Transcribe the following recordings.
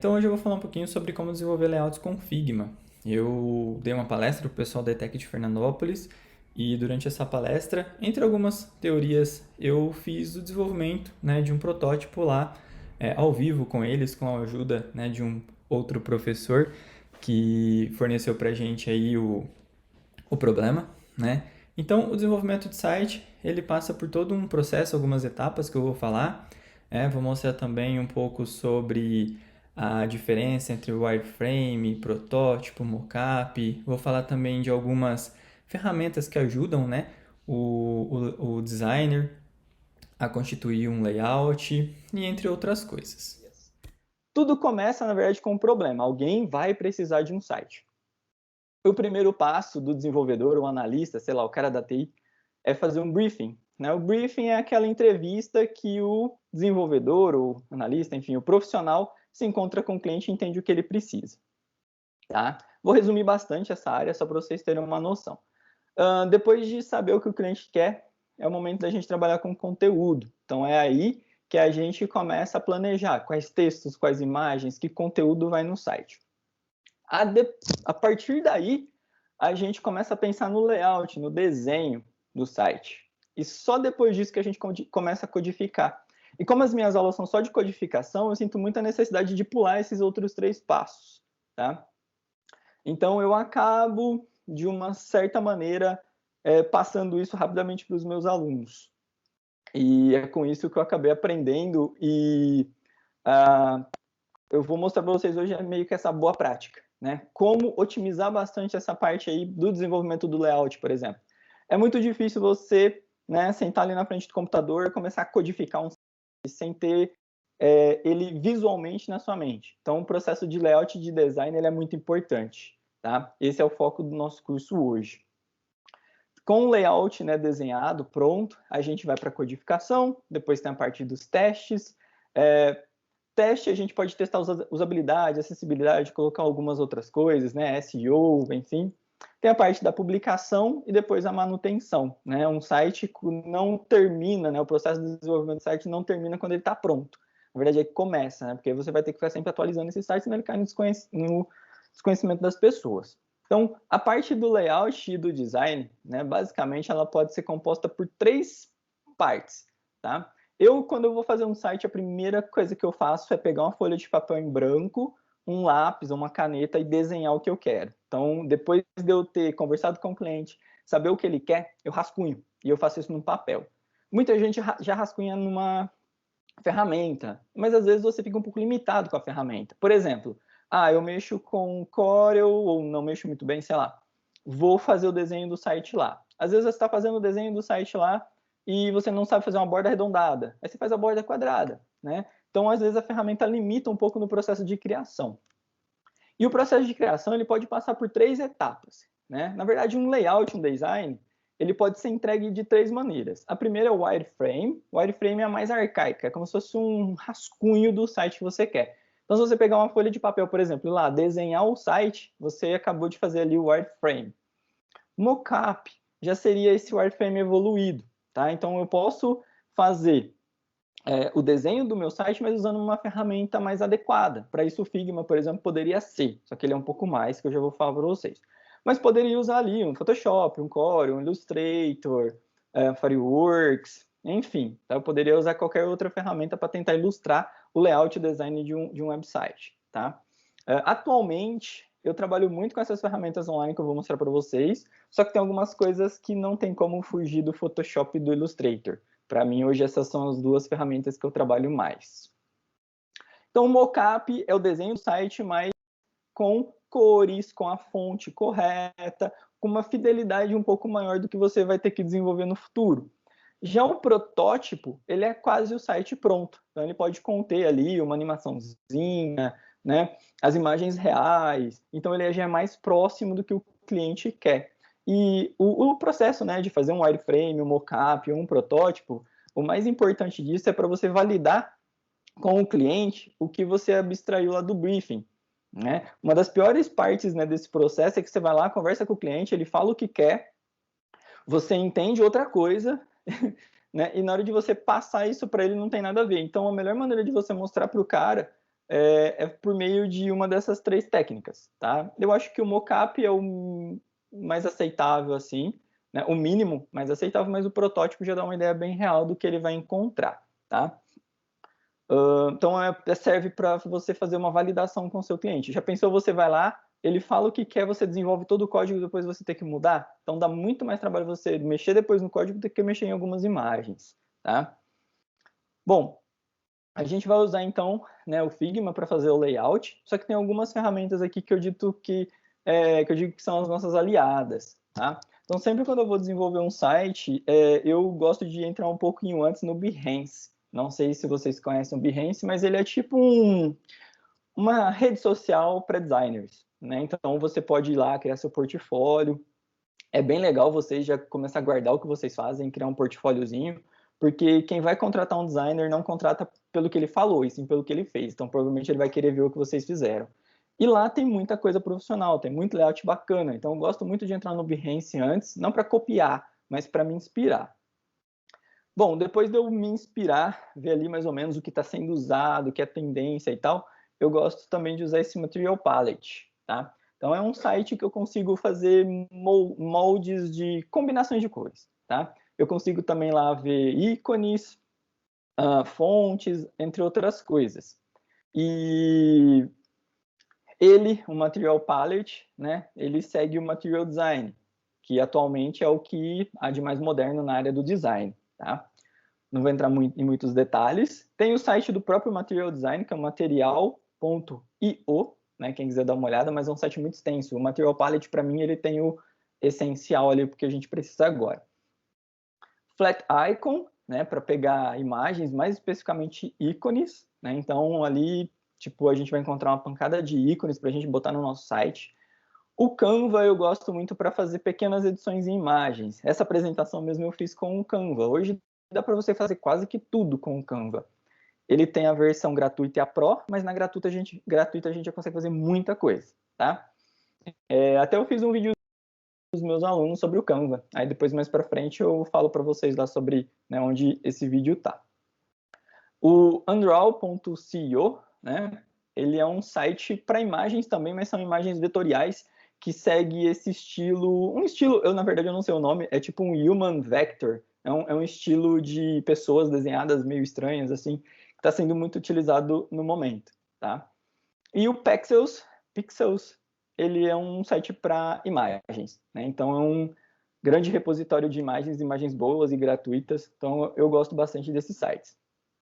Então hoje eu vou falar um pouquinho sobre como desenvolver layouts com Figma. Eu dei uma palestra para o pessoal da ETEC de Fernandópolis e durante essa palestra, entre algumas teorias, eu fiz o desenvolvimento, de um protótipo lá ao vivo com eles, com a ajuda, de um outro professor que forneceu para a gente aí o problema, né? Então, o desenvolvimento de site, ele passa por todo um processo, algumas etapas que eu vou falar. Vou mostrar também um pouco sobre a diferença entre o wireframe, protótipo, mockup. Vou falar também de algumas ferramentas que ajudam, o designer a constituir um layout e entre outras coisas. Tudo começa, na verdade, com um problema. Alguém vai precisar de um site. O primeiro passo do desenvolvedor, o analista, sei lá, o cara da TI, é fazer um briefing. Né? O briefing é aquela entrevista que o desenvolvedor, o analista, enfim, o profissional se encontra com o cliente e entende o que ele precisa. Tá? Vou resumir bastante essa área, só para vocês terem uma noção. Depois de saber o que o cliente quer, é o momento da gente trabalhar com conteúdo. Então, é aí que a gente começa a planejar quais textos, quais imagens, que conteúdo vai no site. A partir daí, a gente começa a pensar no layout, no desenho do site. E só depois disso que a gente começa a codificar. E como as minhas aulas são só de codificação, eu sinto muita necessidade de pular esses outros 3 passos. Tá? Então, eu acabo, de uma certa maneira, passando isso rapidamente para os meus alunos. E é com isso que eu acabei aprendendo e eu vou mostrar para vocês hoje meio que essa boa prática. Né? Como otimizar bastante essa parte aí do desenvolvimento do layout, por exemplo. É muito difícil você sentar ali na frente do computador e começar a codificar um site sem ter ele visualmente na sua mente. Então, o processo de layout e de design ele é muito importante. Tá? Esse é o foco do nosso curso hoje. Com o layout desenhado, pronto, a gente vai para a codificação, depois tem a parte dos testes. Teste a gente pode testar usabilidade, acessibilidade, colocar algumas outras coisas, SEO, enfim. Tem a parte da publicação e depois a manutenção. Um site não termina, o processo de desenvolvimento do site não termina quando ele está pronto. Na verdade, é que começa, porque você vai ter que ficar sempre atualizando esse site, senão ele cai no desconhecimento das pessoas. Então, a parte do layout e do design, basicamente, ela pode ser composta por 3 partes. Tá? Quando eu vou fazer um site, a primeira coisa que eu faço é pegar uma folha de papel em branco, um lápis, uma caneta e desenhar o que eu quero. Então, depois de eu ter conversado com o cliente, saber o que ele quer, eu rascunho. E eu faço isso no papel. Muita gente já rascunha numa ferramenta, mas às vezes você fica um pouco limitado com a ferramenta. Por exemplo, eu mexo com Corel ou não mexo muito bem, sei lá. Vou fazer o desenho do site lá. Às vezes você está fazendo o desenho do site lá e você não sabe fazer uma borda arredondada. Aí você faz a borda quadrada, né? Então, às vezes, a ferramenta limita um pouco no processo de criação. E o processo de criação ele pode passar por 3 etapas. Na verdade, um layout, um design, ele pode ser entregue de 3 maneiras. A primeira é o wireframe. O wireframe é a mais arcaica, é como se fosse um rascunho do site que você quer. Então, se você pegar uma folha de papel, por exemplo, e lá desenhar o site, você acabou de fazer ali o wireframe. Mockup já seria esse wireframe evoluído. Tá? Então, eu posso fazer o desenho do meu site, mas usando uma ferramenta mais adequada. Para isso, o Figma, por exemplo, poderia ser, só que ele é um pouco mais, que eu já vou falar para vocês. Mas poderia usar ali um Photoshop, um Corel, um Illustrator, Fireworks, enfim. Tá? Eu poderia usar qualquer outra ferramenta para tentar ilustrar o layout e o design de um website. Tá? Atualmente, eu trabalho muito com essas ferramentas online que eu vou mostrar para vocês, só que tem algumas coisas que não tem como fugir do Photoshop e do Illustrator. Para mim, hoje, essas são as 2 ferramentas que eu trabalho mais. Então, o mockup é o desenho do site, mas com cores, com a fonte correta, com uma fidelidade um pouco maior do que você vai ter que desenvolver no futuro. Já o protótipo, ele é quase o site pronto. Então, ele pode conter ali uma animaçãozinha, as imagens reais. Então, ele já é mais próximo do que o cliente quer. E o processo de fazer um wireframe, um mockup, um protótipo, o mais importante disso é para você validar com o cliente o que você abstraiu lá do briefing. Uma das piores partes desse processo é que você vai lá, conversa com o cliente, ele fala o que quer, você entende outra coisa, e na hora de você passar isso para ele não tem nada a ver. Então, a melhor maneira de você mostrar para o cara é por meio de uma dessas 3 técnicas, tá? Eu acho que o mockup é o mais aceitável, assim, né? O mínimo mais aceitável, mas o protótipo já dá uma ideia bem real do que ele vai encontrar, tá? Então, serve para você fazer uma validação com o seu cliente. Já pensou, você vai lá, ele fala o que quer, você desenvolve todo o código e depois você tem que mudar? Então, dá muito mais trabalho você mexer depois no código do que mexer em algumas imagens, tá? Bom, a gente vai usar, então, né, o Figma para fazer o layout, só que tem algumas ferramentas aqui que eu digo que são as nossas aliadas, tá? Então, sempre quando eu vou desenvolver um site, eu gosto de entrar um pouquinho antes no Behance. Não sei se vocês conhecem o Behance, mas ele é tipo uma rede social para designers, né? Então, você pode ir lá, criar seu portfólio. É bem legal vocês já começar a guardar o que vocês fazem, criar um portfóliozinho, porque quem vai contratar um designer não contrata pelo que ele falou, e sim pelo que ele fez. Então, provavelmente ele vai querer ver o que vocês fizeram. E lá tem muita coisa profissional, tem muito layout bacana. Então, eu gosto muito de entrar no Behance antes, não para copiar, mas para me inspirar. Bom, depois de eu me inspirar, ver ali mais ou menos o que está sendo usado, o que é tendência e tal, eu gosto também de usar esse Material Palette, tá? Então, é um site que eu consigo fazer moldes de combinações de cores, tá? Eu consigo também lá ver ícones, fontes, entre outras coisas. E ele, o Material Palette, né, ele segue o Material Design, que atualmente é o que há de mais moderno na área do design, tá? Não vou entrar em muitos detalhes. Tem o site do próprio Material Design, que é o material.io, né? Quem quiser dar uma olhada, mas é um site muito extenso. O Material Palette, para mim, ele tem o essencial ali, porque a gente precisa agora. Flat Icon, né? Para pegar imagens, mais especificamente ícones, né? Então, ali, tipo, a gente vai encontrar uma pancada de ícones para a gente botar no nosso site. O Canva eu gosto muito para fazer pequenas edições em imagens. Essa apresentação mesmo eu fiz com o Canva. Hoje dá para você fazer quase que tudo com o Canva. Ele tem a versão gratuita e a Pro, mas na gratuita a gente já consegue fazer muita coisa, tá? Até eu fiz um vídeo dos meus alunos sobre o Canva. Aí depois, mais para frente, eu falo para vocês lá sobre, né, onde esse vídeo tá. O Undraw.co, né? Ele é um site para imagens também, mas são imagens vetoriais que segue esse estilo, eu na verdade eu não sei o nome, é tipo um human vector, é um estilo de pessoas desenhadas meio estranhas, assim, que está sendo muito utilizado no momento, tá? E o Pixels, ele é um site para imagens, né? Então é um grande repositório de imagens boas e gratuitas, então eu gosto bastante desses sites.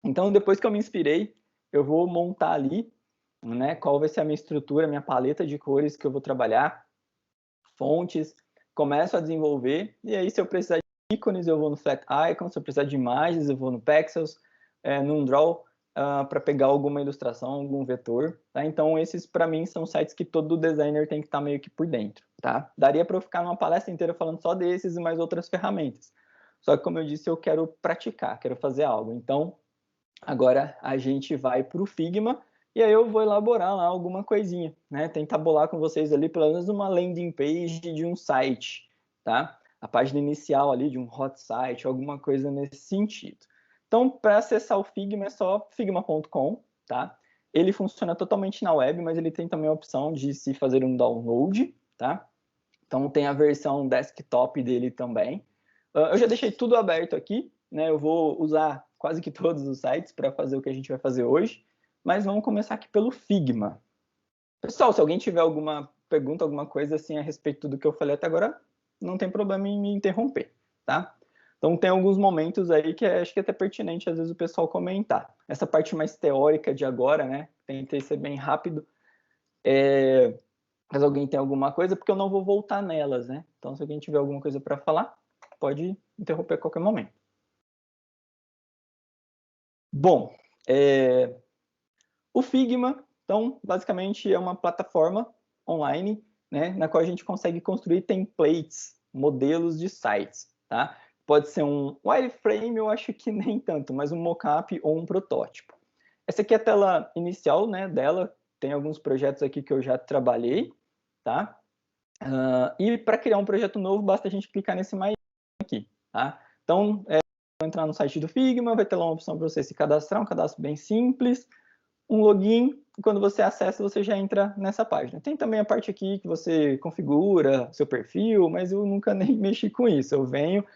Então, depois que eu me inspirei, eu vou montar ali, né, qual vai ser a minha estrutura, a minha paleta de cores que eu vou trabalhar, fontes, começo a desenvolver, e aí se eu precisar de ícones, eu vou no Flat Icon, se eu precisar de imagens, eu vou no Pexels, no Draw, para pegar alguma ilustração, algum vetor, tá? Então, esses, para mim, são sites que todo designer tem que estar meio que por dentro, tá? Daria para eu ficar numa palestra inteira falando só desses e mais outras ferramentas. Só que, como eu disse, eu quero praticar, quero fazer algo. Então, agora a gente vai para o Figma e aí eu vou elaborar lá alguma coisinha, né? Tentar bolar com vocês ali pelo menos uma landing page de um site, tá? A página inicial ali de um hot site, alguma coisa nesse sentido. Então, para acessar o Figma é só figma.com, tá? Ele funciona totalmente na web, mas ele tem também a opção de se fazer um download, tá? Então tem a versão desktop dele também. Eu já deixei tudo aberto aqui, né? Eu vou usar quase que todos os sites para fazer o que a gente vai fazer hoje, mas vamos começar aqui pelo Figma. Pessoal, se alguém tiver alguma pergunta, alguma coisa assim a respeito do que eu falei até agora, não tem problema em me interromper, tá? Então tem alguns momentos aí que acho que é até pertinente às vezes o pessoal comentar. Essa parte mais teórica de agora, né? Tentei ser bem rápido. Mas alguém tem alguma coisa, porque eu não vou voltar nelas, né? Então, se alguém tiver alguma coisa para falar, pode interromper a qualquer momento. Bom, o Figma, então, basicamente é uma plataforma online, né, na qual a gente consegue construir templates, modelos de sites, tá? Pode ser um wireframe, eu acho que nem tanto, mas um mockup ou um protótipo. Essa aqui é a tela inicial, né, dela. Tem alguns projetos aqui que eu já trabalhei, tá? E para criar um projeto novo, basta a gente clicar nesse mais aqui, tá? Então, vou entrar no site do Figma, vai ter lá uma opção para você se cadastrar, um cadastro bem simples, um login, e quando você acessa, você já entra nessa página. Tem também a parte aqui que você configura seu perfil, mas eu nunca nem mexi com isso. Eu venho,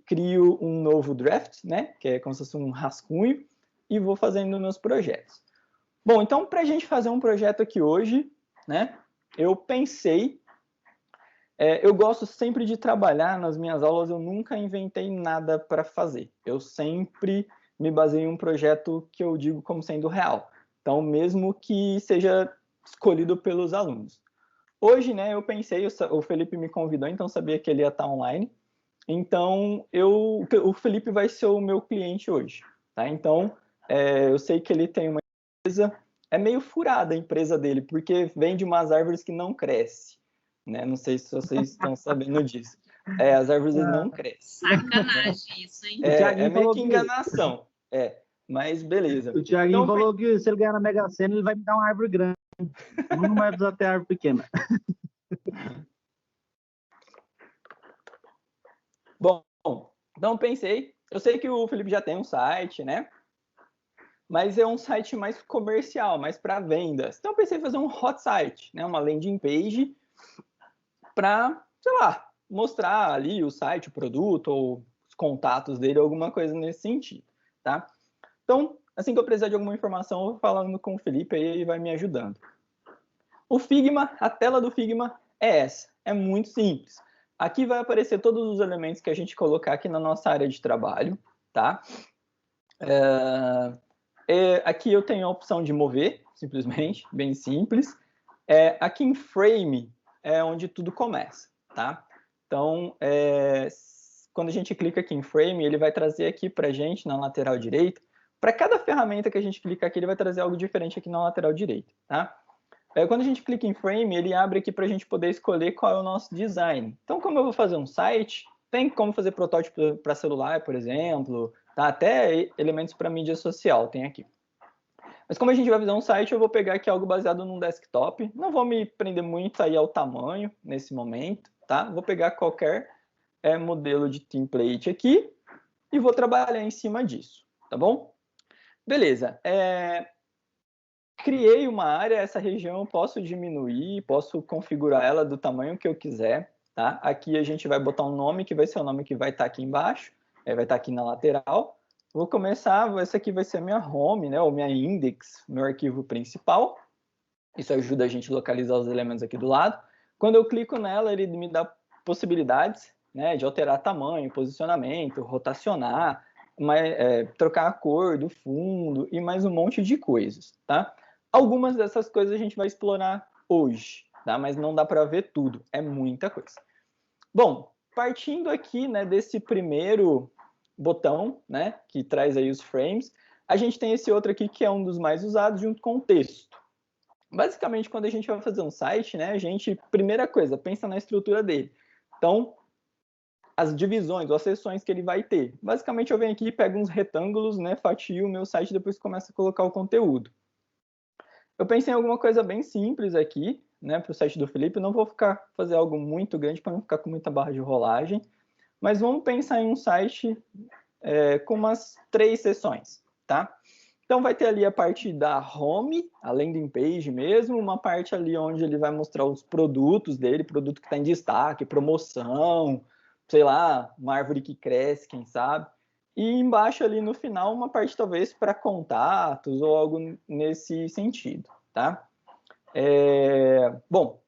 crio um novo draft, né, que é como se fosse um rascunho, e vou fazendo meus projetos. Bom, então, para a gente fazer um projeto aqui hoje, né, eu pensei... eu gosto sempre de trabalhar nas minhas aulas, eu nunca inventei nada para fazer. Eu sempre me baseio em um projeto que eu digo como sendo real. Então, mesmo que seja escolhido pelos alunos. Hoje, né, eu pensei, o Felipe me convidou, então sabia que ele ia estar online. Então, o Felipe vai ser o meu cliente hoje. Tá? Então, eu sei que ele tem uma empresa, é meio furada a empresa dele, porque vende umas árvores que não crescem. Né? Não sei se vocês estão sabendo disso. As árvores não crescem. Sacanagem isso, hein? É meio que enganação. Mas beleza. O Thiaguinho Então, falou que se ele ganhar na Mega Sena, ele vai me dar uma árvore grande. Não vai precisar ter árvore pequena. Bom, então pensei, eu sei que o Felipe já tem um site, né? Mas é um site mais comercial, mais para vendas. Então eu pensei em fazer um hot site, né? Uma landing page para, sei lá, mostrar ali o site, o produto ou os contatos dele, alguma coisa nesse sentido, tá? Então, assim que eu precisar de alguma informação, eu vou falando com o Felipe, aí ele vai me ajudando. O Figma, a tela do Figma é essa, é muito simples. Aqui vai aparecer todos os elementos que a gente colocar aqui na nossa área de trabalho, tá? Aqui eu tenho a opção de mover, simplesmente, bem simples. Aqui em Frame é onde tudo começa, tá? Então, quando a gente clica aqui em Frame, ele vai trazer aqui para a gente, na lateral direita, para cada ferramenta que a gente clicar aqui, ele vai trazer algo diferente aqui na lateral direita, tá? Quando a gente clica em Frame, ele abre aqui para a gente poder escolher qual é o nosso design. Então, como eu vou fazer um site, tem como fazer protótipo para celular, por exemplo, tá? Até elementos para mídia social tem aqui. Mas como a gente vai fazer um site, eu vou pegar aqui algo baseado num desktop. Não vou me prender muito aí ao tamanho nesse momento, tá? Vou pegar qualquer modelo de template aqui e vou trabalhar em cima disso, tá bom? Beleza. Criei uma área, essa região eu posso diminuir, posso configurar ela do tamanho que eu quiser, tá? Aqui a gente vai botar um nome, que vai ser o nome que vai estar aqui embaixo, vai estar aqui na lateral. Vou começar, essa aqui vai ser a minha home, né, ou minha index, meu arquivo principal. Isso ajuda a gente a localizar os elementos aqui do lado. Quando eu clico nela, ele me dá possibilidades, né, de alterar tamanho, posicionamento, rotacionar, trocar a cor do fundo e mais um monte de coisas, tá? Algumas dessas coisas a gente vai explorar hoje, tá? Mas não dá para ver tudo, é muita coisa. Bom, partindo aqui, né, desse primeiro botão, né, que traz aí os frames, a gente tem esse outro aqui que é um dos mais usados junto com o texto. Basicamente, quando a gente vai fazer um site, né, a gente, primeira coisa, pensa na estrutura dele. Então, as divisões ou as seções que ele vai ter. Basicamente, eu venho aqui, pego uns retângulos, né, fatio o meu site e depois começo a colocar o conteúdo. Eu pensei em alguma coisa bem simples aqui, né, para o site do Felipe. Não vou fazer algo muito grande para não ficar com muita barra de rolagem, mas vamos pensar em um site com umas 3 seções, tá? Então vai ter ali a parte da home, a landing page mesmo, uma parte ali onde ele vai mostrar os produtos dele, produto que está em destaque, promoção, sei lá, uma árvore que cresce, quem sabe. E embaixo ali no final uma parte talvez para contatos ou algo nesse sentido, tá? Bom,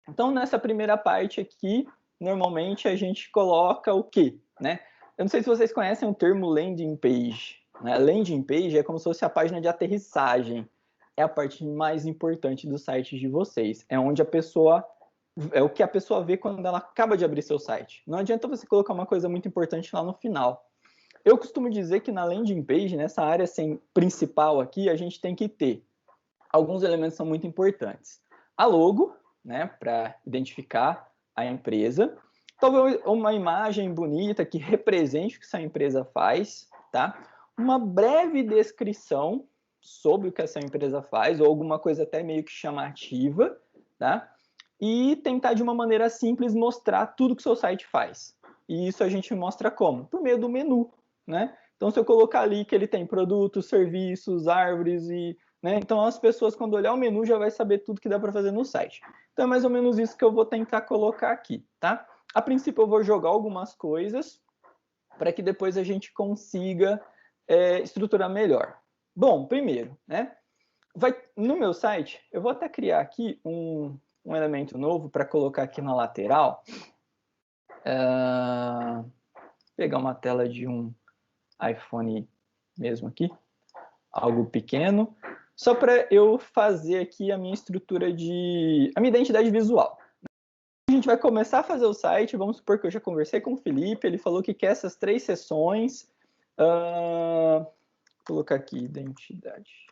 então nessa primeira parte aqui, normalmente a gente coloca o quê, né? Eu não sei se vocês conhecem o termo landing page, né? Landing page é como se fosse a página de aterrissagem. É a parte mais importante do site de vocês. É onde é o que a pessoa vê quando ela acaba de abrir seu site. Não adianta você colocar uma coisa muito importante lá no final. Eu costumo dizer que na landing page, nessa área principal aqui, a gente tem que ter alguns elementos que são muito importantes. A logo, né, para identificar a empresa. Talvez uma imagem bonita que represente o que essa empresa faz, tá? Uma breve descrição sobre o que essa empresa faz, ou alguma coisa até meio que chamativa, tá? E tentar de uma maneira simples mostrar tudo que o seu site faz. E isso a gente mostra como? Por meio do menu, né? Então, se eu colocar ali que ele tem produtos, serviços, árvores e, né? Então, as pessoas, quando olhar o menu, já vai saber tudo que dá para fazer no site. Então, é mais ou menos isso que eu vou tentar colocar aqui, tá? A princípio, eu vou jogar algumas coisas para que depois a gente consiga estruturar melhor. Bom, primeiro, né? No meu site, eu vou até criar aqui um elemento novo para colocar aqui na lateral. Pegar uma tela de um iPhone mesmo aqui, algo pequeno, só para eu fazer aqui a minha estrutura a minha identidade visual. A gente vai começar a fazer o site, vamos supor que eu já conversei com o Felipe, ele falou que quer essas 3 seções. Vou colocar aqui, identidade.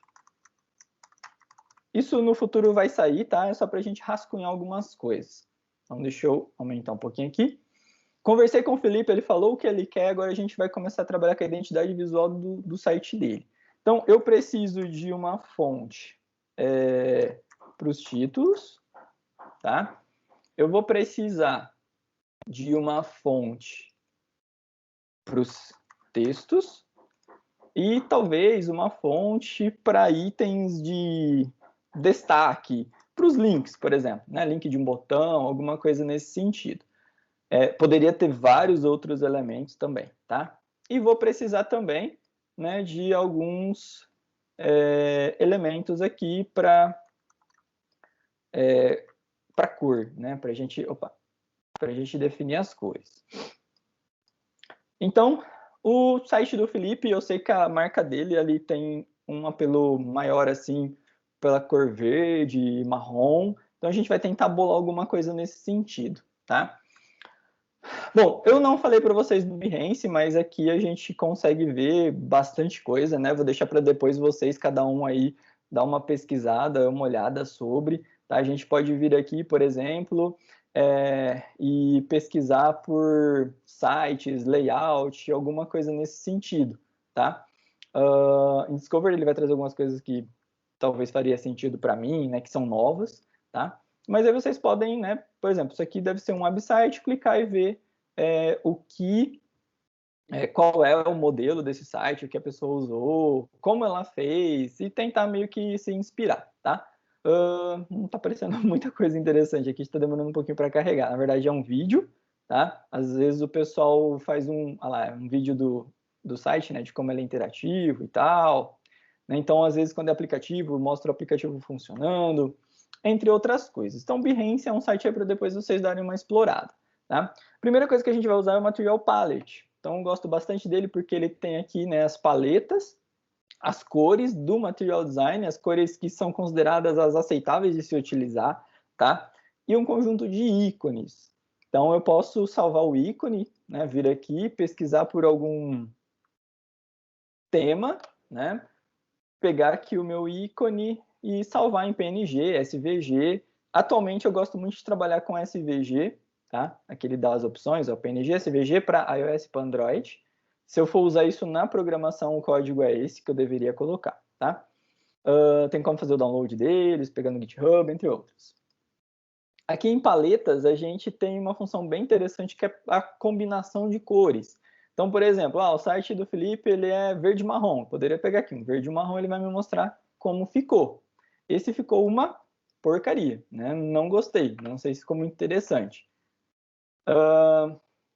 Isso no futuro vai sair, tá? É só para a gente rascunhar algumas coisas. Então, deixa eu aumentar um pouquinho aqui. Conversei com o Felipe, ele falou o que ele quer, agora a gente vai começar a trabalhar com a identidade visual do site dele. Então, eu preciso de uma fonte para os títulos, tá? Eu vou precisar de uma fonte para os textos e talvez uma fonte para itens de destaque, para os links, por exemplo, né? Link de um botão, alguma coisa nesse sentido. Poderia ter vários outros elementos também, tá? E vou precisar também, né, de alguns elementos aqui para cor, né? Para a gente definir as cores. Então, o site do Felipe, eu sei que a marca dele ali tem um apelo maior assim pela cor verde e marrom. Então a gente vai tentar bolar alguma coisa nesse sentido, tá? Bom, eu não falei para vocês do Behance, mas aqui a gente consegue ver bastante coisa, né? Vou deixar para depois vocês, cada um aí, dar uma pesquisada, uma olhada sobre, tá? A gente pode vir aqui, por exemplo, e pesquisar por sites, layout, alguma coisa nesse sentido, tá? Em Discovery ele vai trazer algumas coisas que talvez faria sentido para mim, né? Que são novas, tá? Mas aí vocês podem, né? Por exemplo, isso aqui deve ser um website, clicar e ver qual é o modelo desse site, o que a pessoa usou, como ela fez, e tentar meio que se inspirar, tá? Não tá aparecendo muita coisa interessante aqui, está demorando um pouquinho para carregar. Na verdade, é um vídeo, tá? Às vezes o pessoal faz um vídeo do site, né? De como ele é interativo e tal. Né? Então, às vezes, quando é aplicativo, mostra o aplicativo funcionando, entre outras coisas. Então, Behance é um site aí para depois vocês darem uma explorada, tá? Primeira coisa que a gente vai usar é o Material Palette. Então, eu gosto bastante dele porque ele tem aqui, né, as paletas, as cores do Material Design, as cores que são consideradas as aceitáveis de se utilizar, tá? E um conjunto de ícones. Então, eu posso salvar o ícone, né, vir aqui, pesquisar por algum tema, né? Pegar aqui o meu ícone e salvar em PNG, SVG. Atualmente, eu gosto muito de trabalhar com SVG, tá? Aqui ele dá as opções, ó, PNG, SVG para iOS e para Android. Se eu for usar isso na programação, o código é esse que eu deveria colocar, tá? Tem como fazer o download deles, pegar no GitHub, entre outros. Aqui em paletas, a gente tem uma função bem interessante que é a combinação de cores. Então, por exemplo, o site do Felipe ele é verde-marrom. Eu poderia pegar aqui um verde-marrom, ele vai me mostrar como ficou. Esse ficou uma porcaria, né? Não gostei, não sei se ficou muito interessante.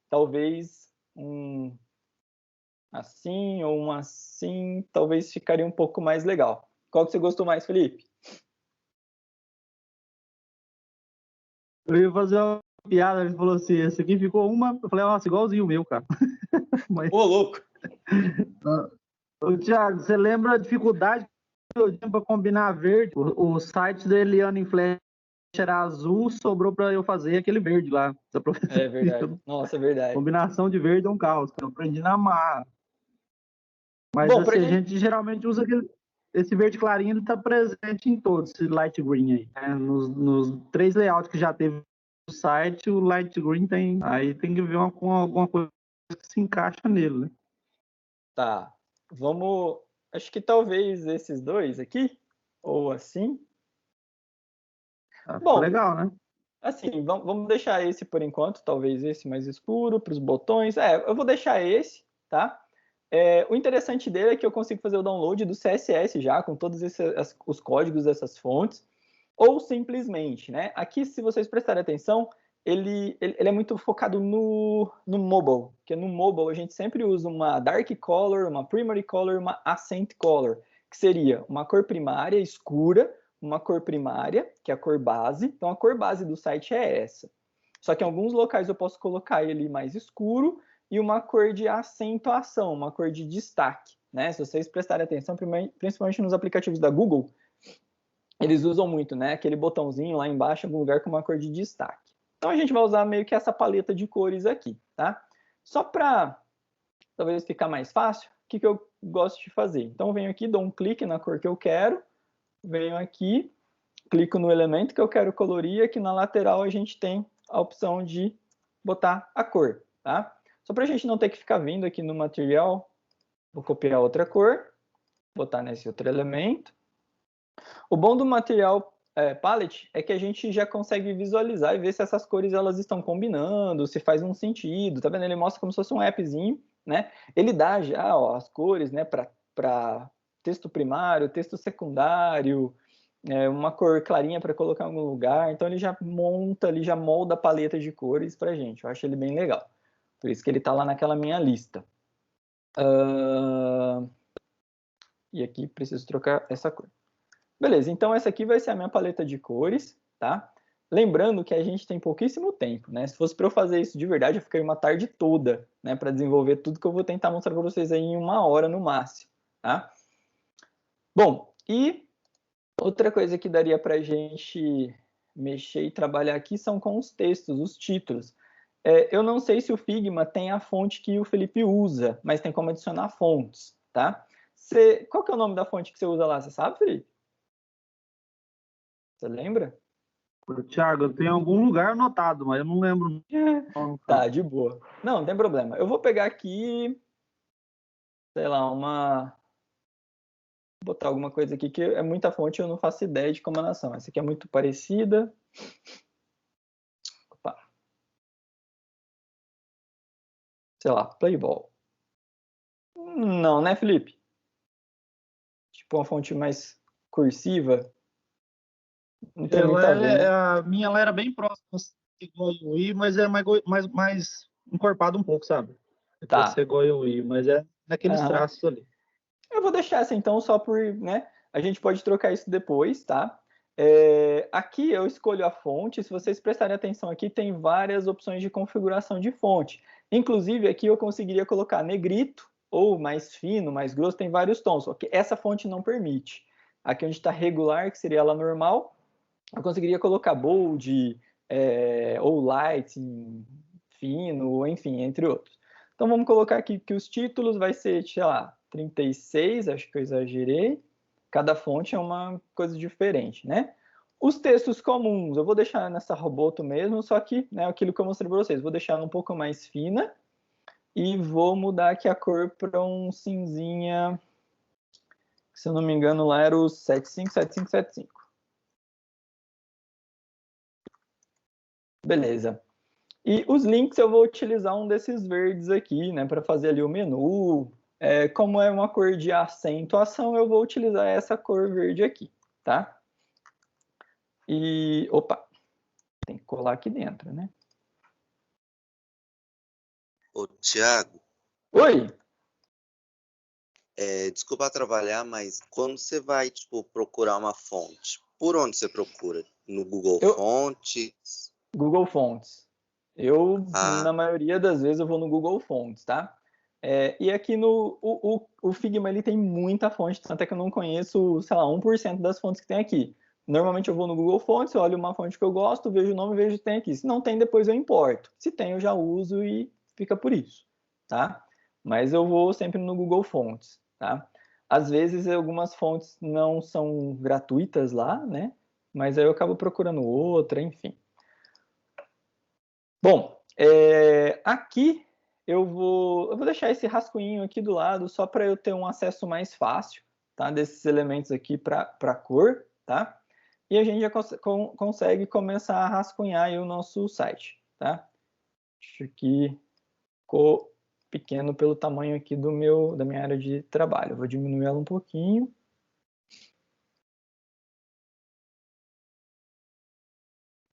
Talvez um assim ou um assim, talvez ficaria um pouco mais legal. Qual que você gostou mais, Felipe? Eu ia fazer uma piada, ele falou assim, esse aqui ficou uma... Eu falei, nossa, igualzinho o meu, cara. Mas... Ô, louco! Ô, Thiago, você lembra a dificuldade que eu tinha para combinar verde? O site da Eliana em Flash era azul, sobrou para eu fazer aquele verde lá. É verdade. Nossa, é verdade. Combinação de verde é um caos. Eu aprendi na marra. Mas Bom, assim, a gente geralmente usa esse verde clarinho, ele está presente em todos, esse light green aí. Né? Nos 3 layouts que já teve no site, o light green tem. Aí tem que ver alguma coisa que se encaixa nele, né? Tá. Vamos. Acho que talvez esses dois aqui, ou assim. Ficou Bom, legal, né? assim, vamos deixar esse por enquanto, talvez esse mais escuro, para os botões. Eu vou deixar esse, tá? O interessante dele é que eu consigo fazer o download do CSS já, com todos os códigos dessas fontes, ou simplesmente, né? Aqui, se vocês prestarem atenção, ele é muito focado no mobile, porque no mobile a gente sempre usa uma dark color, uma primary color, uma accent color, que seria uma cor primária escura, uma cor primária, que é a cor base. Então, a cor base do site é essa. Só que em alguns locais eu posso colocar ele mais escuro e uma cor de acentuação, uma cor de destaque, né? Se vocês prestarem atenção, principalmente nos aplicativos da Google, eles usam muito, né? Aquele botãozinho lá embaixo, em algum lugar com uma cor de destaque. Então a gente vai usar meio que essa paleta de cores aqui, tá? Só para talvez ficar mais fácil, o que eu gosto de fazer? Então eu venho aqui, dou um clique na cor que eu quero, venho aqui, clico no elemento que eu quero colorir, aqui na lateral a gente tem a opção de botar a cor, tá? Só para a gente não ter que ficar vindo aqui no material, vou copiar outra cor, botar nesse outro elemento. O bom do material palette é que a gente já consegue visualizar e ver se essas cores elas estão combinando, se faz um sentido, tá vendo? Ele mostra como se fosse um appzinho, né? Ele dá já as cores, né, para texto primário, texto secundário, uma cor clarinha para colocar em algum lugar. Então ele já monta, ele já molda a paleta de cores pra gente. Eu acho ele bem legal. Por isso que ele está lá naquela minha lista. E aqui preciso trocar essa cor. Beleza, então essa aqui vai ser a minha paleta de cores, tá? Lembrando que a gente tem pouquíssimo tempo, né? Se fosse para eu fazer isso de verdade, eu ficaria uma tarde toda, né? Para desenvolver tudo que eu vou tentar mostrar para vocês aí em 1 hora no máximo, tá? Bom, e outra coisa que daria para a gente mexer e trabalhar aqui são com os textos, os títulos. Eu não sei se o Figma tem a fonte que o Felipe usa, mas tem como adicionar fontes, tá? Qual que é o nome da fonte que você usa lá? Você sabe, Felipe? Você lembra? Thiago, eu tenho algum lugar anotado, mas eu não lembro. Tá, de boa. Não tem problema. Eu vou pegar aqui, sei lá, vou botar alguma coisa aqui que é muita fonte, eu não faço ideia de como elas são. Essa aqui é muito parecida. Opa. Sei lá, Playball. Não, né, Felipe? Tipo uma fonte mais cursiva. Não tem muito a ver, né? A minha ela era bem próxima de Goiuí, mas é mais encorpada um pouco, sabe? Pode Tá. ser Goiuí, mas é naqueles Aham. traços ali. Eu vou deixar essa então só por, né? A gente pode trocar isso depois, tá? Aqui eu escolho a fonte. Se vocês prestarem atenção aqui, tem várias opções de configuração de fonte. Inclusive aqui eu conseguiria colocar negrito ou mais fino, mais grosso, tem vários tons. Só que essa fonte não permite. Aqui onde está regular, que seria ela normal, eu conseguiria colocar bold, ou light, fino, enfim, entre outros. Então vamos colocar aqui que os títulos vai ser, sei lá, 36, acho que eu exagerei. Cada fonte é uma coisa diferente, né? Os textos comuns, eu vou deixar nessa Roboto mesmo, só que, né, aquilo que eu mostrei para vocês, vou deixar ela um pouco mais fina e vou mudar aqui a cor para um cinzinha, se eu não me engano lá era o 757575. Beleza. E os links eu vou utilizar um desses verdes aqui, né, para fazer ali o menu. Como é uma cor de acentuação, eu vou utilizar essa cor verde aqui, tá? E, opa, tem que colar aqui dentro, né? Ô, Thiago, Oi! desculpa trabalhar, mas quando você vai, tipo, procurar uma fonte, por onde você procura? No Google Fontes? Google Fontes. Na maioria das vezes, eu vou no Google Fontes, tá? E aqui o Figma, ele tem muita fonte, tanto é que eu não conheço, sei lá, 1% das fontes que tem aqui. Normalmente eu vou no Google Fontes, olho uma fonte que eu gosto, vejo o nome, vejo que tem aqui. Se não tem, depois eu importo. Se tem, eu já uso e fica por isso, tá? Mas eu vou sempre no Google Fontes, tá? Às vezes, algumas fontes não são gratuitas lá, né? Mas aí eu acabo procurando outra, enfim. Bom, aqui eu vou deixar esse rascunho aqui do lado só para eu ter um acesso mais fácil, tá? Desses elementos aqui para cor, tá? E a gente já consegue começar a rascunhar aí o nosso site, tá? Deixa aqui pequeno pelo tamanho aqui da minha área de trabalho. Eu vou diminuir ela um pouquinho.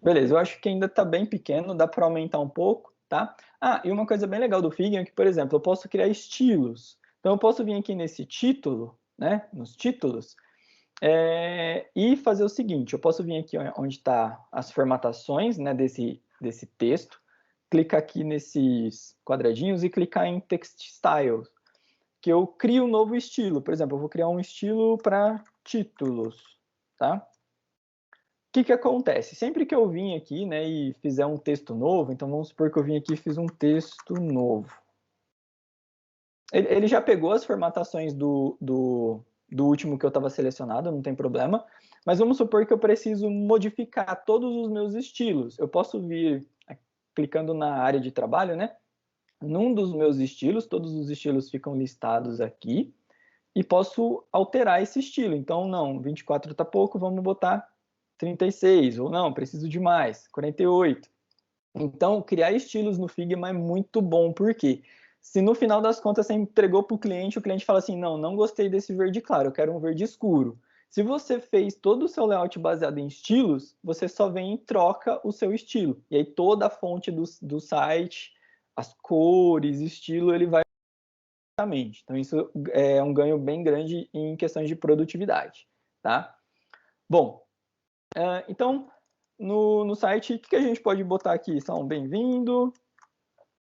Beleza, eu acho que ainda está bem pequeno, dá para aumentar um pouco, tá? Ah, e uma coisa bem legal do Figma é que, por exemplo, eu posso criar estilos. Então, eu posso vir aqui nesse título, né? Nos títulos, e fazer o seguinte, eu posso vir aqui onde está as formatações, né, desse texto, clicar aqui nesses quadradinhos e clicar em Text Styles, que eu crio um novo estilo. Por exemplo, eu vou criar um estilo para títulos, tá? O que acontece? Sempre que eu vim aqui, né, e fizer um texto novo, então vamos supor que eu vim aqui e fiz um texto novo. Ele já pegou as formatações do último que eu estava selecionado, não tem problema, mas vamos supor que eu preciso modificar todos os meus estilos. Eu posso vir clicando na área de trabalho, né? Num dos meus estilos, todos os estilos ficam listados aqui, e posso alterar esse estilo. Então, não, 24 está pouco, vamos botar 36, ou não, preciso de mais, 48. Então, criar estilos no Figma é muito bom, porque se no final das contas você entregou para o cliente fala assim, não gostei desse verde claro, eu quero um verde escuro. Se você fez todo o seu layout baseado em estilos, você só vem e troca o seu estilo. E aí toda a fonte do site, as cores, estilo, ele vai diretamente. Então, isso é um ganho bem grande em questões de produtividade, tá? Bom, então, no site, o que a gente pode botar aqui? Só um bem-vindo,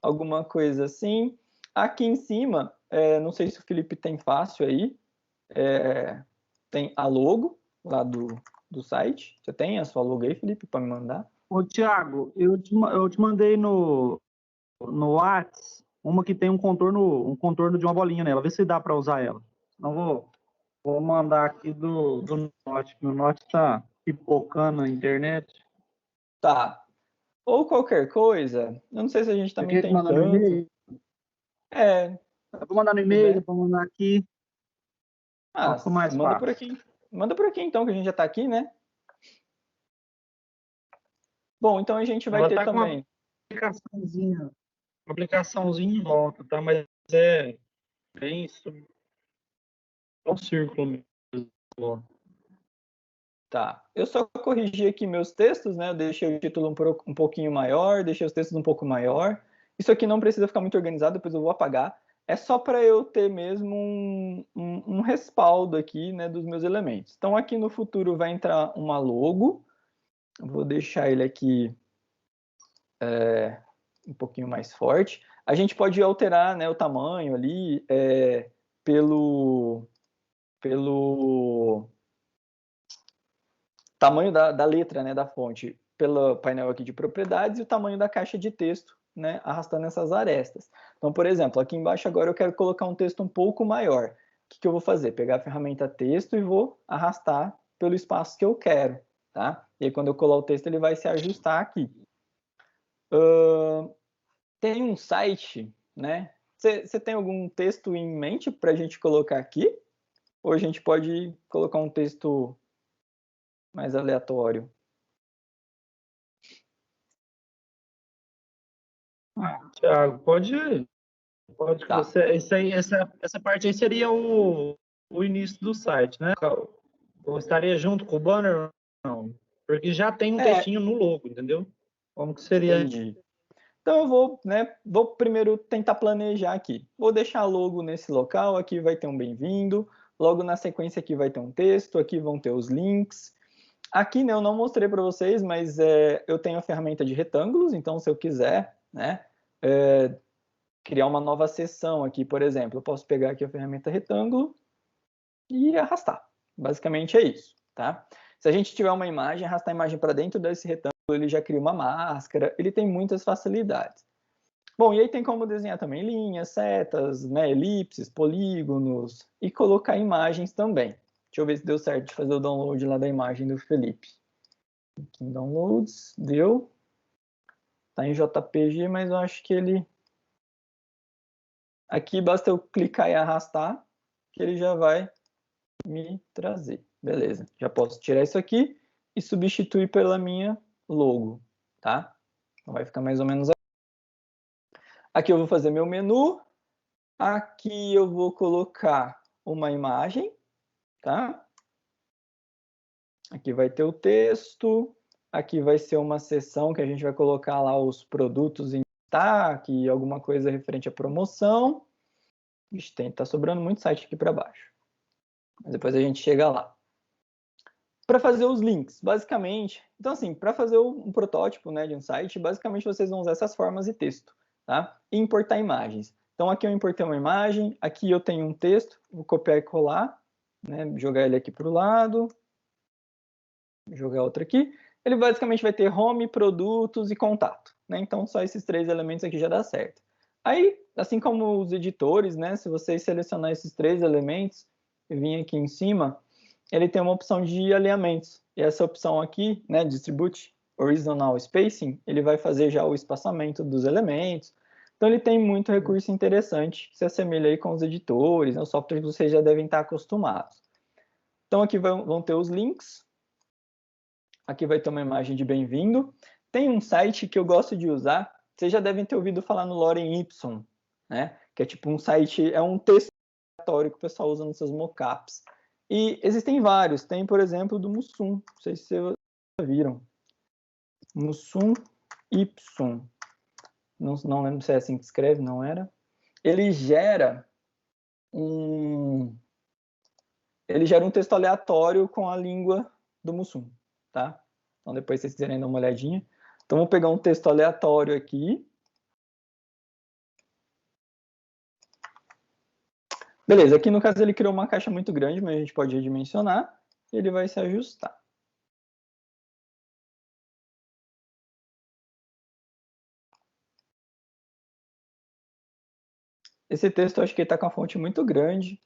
alguma coisa assim. Aqui em cima, não sei se o Felipe tem fácil aí, tem a logo lá do site. Você tem a sua logo aí, Felipe, para me mandar? Ô, Thiago, eu te mandei no WhatsApp uma que tem um contorno de uma bolinha nela. Vê se dá para usar ela. Não vou mandar aqui do Note, que o Note está pipocando na internet. Tá. Ou qualquer coisa, eu não sei se a gente Você também quer que tem mandar no tanto. e-mail? Vou mandar no e-mail, vou mandar aqui. Ah, Fica mais manda por fácil. aqui. Manda por aqui então, que a gente já está aqui, né? Bom, então a gente vai Ela ter tá com uma também. aplicaçãozinha em volta, tá? Mas é bem um círculo mesmo. Tá. Eu só corrigi aqui meus textos, né? Eu deixei o título um pouquinho maior, deixei os textos um pouco maior. Isso aqui não precisa ficar muito organizado, depois eu vou apagar. É só para eu ter mesmo um respaldo aqui, né, dos meus elementos. Então, aqui no futuro vai entrar uma logo. Eu vou deixar ele aqui um pouquinho mais forte. A gente pode alterar, né, o tamanho ali pelo tamanho da letra, né, da fonte, pelo painel aqui de propriedades e o tamanho da caixa de texto, né, arrastando essas arestas. Então, por exemplo, aqui embaixo agora eu quero colocar um texto um pouco maior. O que eu vou fazer? Pegar a ferramenta texto e vou arrastar pelo espaço que eu quero, tá? E aí quando eu colar o texto ele vai se ajustar aqui. Tem um site, né? Você tem algum texto em mente para a gente colocar aqui? Ou a gente pode colocar um texto mais aleatório? Thiago, pode que Tá. essa parte aí seria o início do site, né? Eu estaria junto com o banner ou não? Porque já tem um textinho no logo, entendeu? Como que seria? Entendi. Então eu vou, né, vou primeiro tentar planejar aqui. Vou deixar logo nesse local, aqui vai ter um bem-vindo, logo na sequência aqui vai ter um texto, aqui vão ter os links. Aqui, né, eu não mostrei para vocês, mas eu tenho a ferramenta de retângulos, então se eu quiser, né, criar uma nova seção aqui, por exemplo, eu posso pegar aqui a ferramenta retângulo e arrastar. Basicamente é isso, tá? Se a gente tiver uma imagem, arrastar a imagem para dentro desse retângulo, ele já cria uma máscara, ele tem muitas facilidades. Bom, e aí tem como desenhar também linhas, setas, né, elipses, polígonos e colocar imagens também. Deixa eu ver se deu certo de fazer o download lá da imagem do Felipe. Aqui em downloads, deu. Tá em JPG, mas eu acho que ele... Aqui basta eu clicar e arrastar, que ele já vai me trazer. Beleza, já posso tirar isso aqui e substituir pela minha logo, tá? Então vai ficar mais ou menos aqui. Aqui eu vou fazer meu menu, Aqui eu vou colocar uma imagem, tá? Aqui vai ter o texto, aqui vai ser uma seção que a gente vai colocar lá os produtos em destaque, alguma coisa referente à promoção. Ixi, tá sobrando muito site aqui para baixo. Mas depois a gente chega lá. Para fazer os links, basicamente, então assim, para fazer um protótipo, né, de um site, basicamente vocês vão usar essas formas de texto, tá? E importar imagens. Então aqui eu importei uma imagem, aqui eu tenho um texto, vou copiar e colar, né, jogar ele aqui para o lado, jogar outro aqui. Ele basicamente vai ter home, produtos e contato, né? Então só esses 3 elementos aqui já dá certo. Aí, assim como os editores, né, se vocês selecionar esses 3 elementos e vir aqui em cima, ele tem uma opção de alinhamentos. E essa opção aqui, né, Distribute Horizontal Spacing, ele vai fazer já o espaçamento dos elementos. Então ele tem muito recurso interessante que se assemelha aí com os editores, né, os softwares que vocês já devem estar acostumados. Então aqui vão ter os links. Aqui vai ter uma imagem de bem-vindo. Tem um site que eu gosto de usar, vocês já devem ter ouvido falar no Lorem Ipsum, né? Que é tipo um site, é um texto aleatório que o pessoal usa nos seus mockups. E existem vários, tem, por exemplo, do Mussum, não sei se vocês já viram. Mussum Ipsum. Não lembro se é assim que escreve, não era. Ele gera um texto aleatório com a língua do Mussum, tá? Então depois vocês quiserem dar uma olhadinha. Então vou pegar um texto aleatório aqui. Beleza, aqui no caso ele criou uma caixa muito grande, mas a gente pode redimensionar e ele vai se ajustar. Esse texto eu acho que ele está com a fonte muito grande,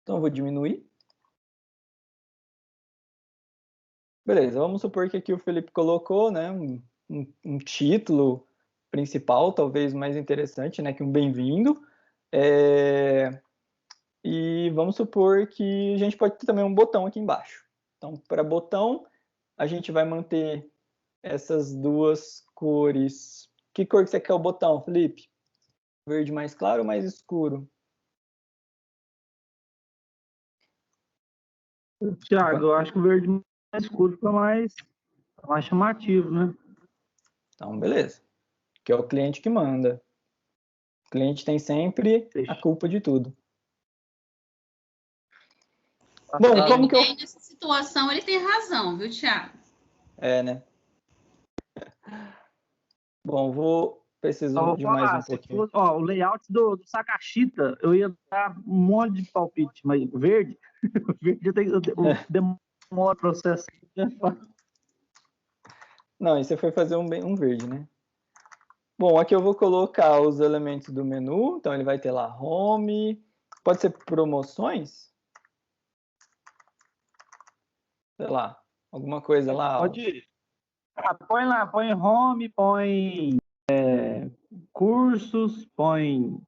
então eu vou diminuir. Beleza, vamos supor que aqui o Felipe colocou, né, um título principal, talvez mais interessante, né, que um bem-vindo. E vamos supor que a gente pode ter também um botão aqui embaixo. Então, para botão, a gente vai manter essas 2 cores. Que cor que você quer o botão, Felipe? Verde mais claro ou mais escuro? Thiago, eu acho que o verde mais escuro fica mais chamativo, né? Então, beleza. Que é o cliente que manda. O cliente tem sempre a culpa de tudo. Bom, como que eu... Nessa situação, ele tem razão, viu, Thiago? É, né? Bom, preciso de mais um pouquinho. Ó, o layout do Sakashita, eu ia dar um monte de palpite, mas verde, verde demora o processo. Não, e você foi fazer um verde, né? Bom, aqui eu vou colocar os elementos do menu, então ele vai ter lá home, pode ser promoções? Sei lá, alguma coisa lá. Pode ir. Põe lá, põe home, põe cursos, põe...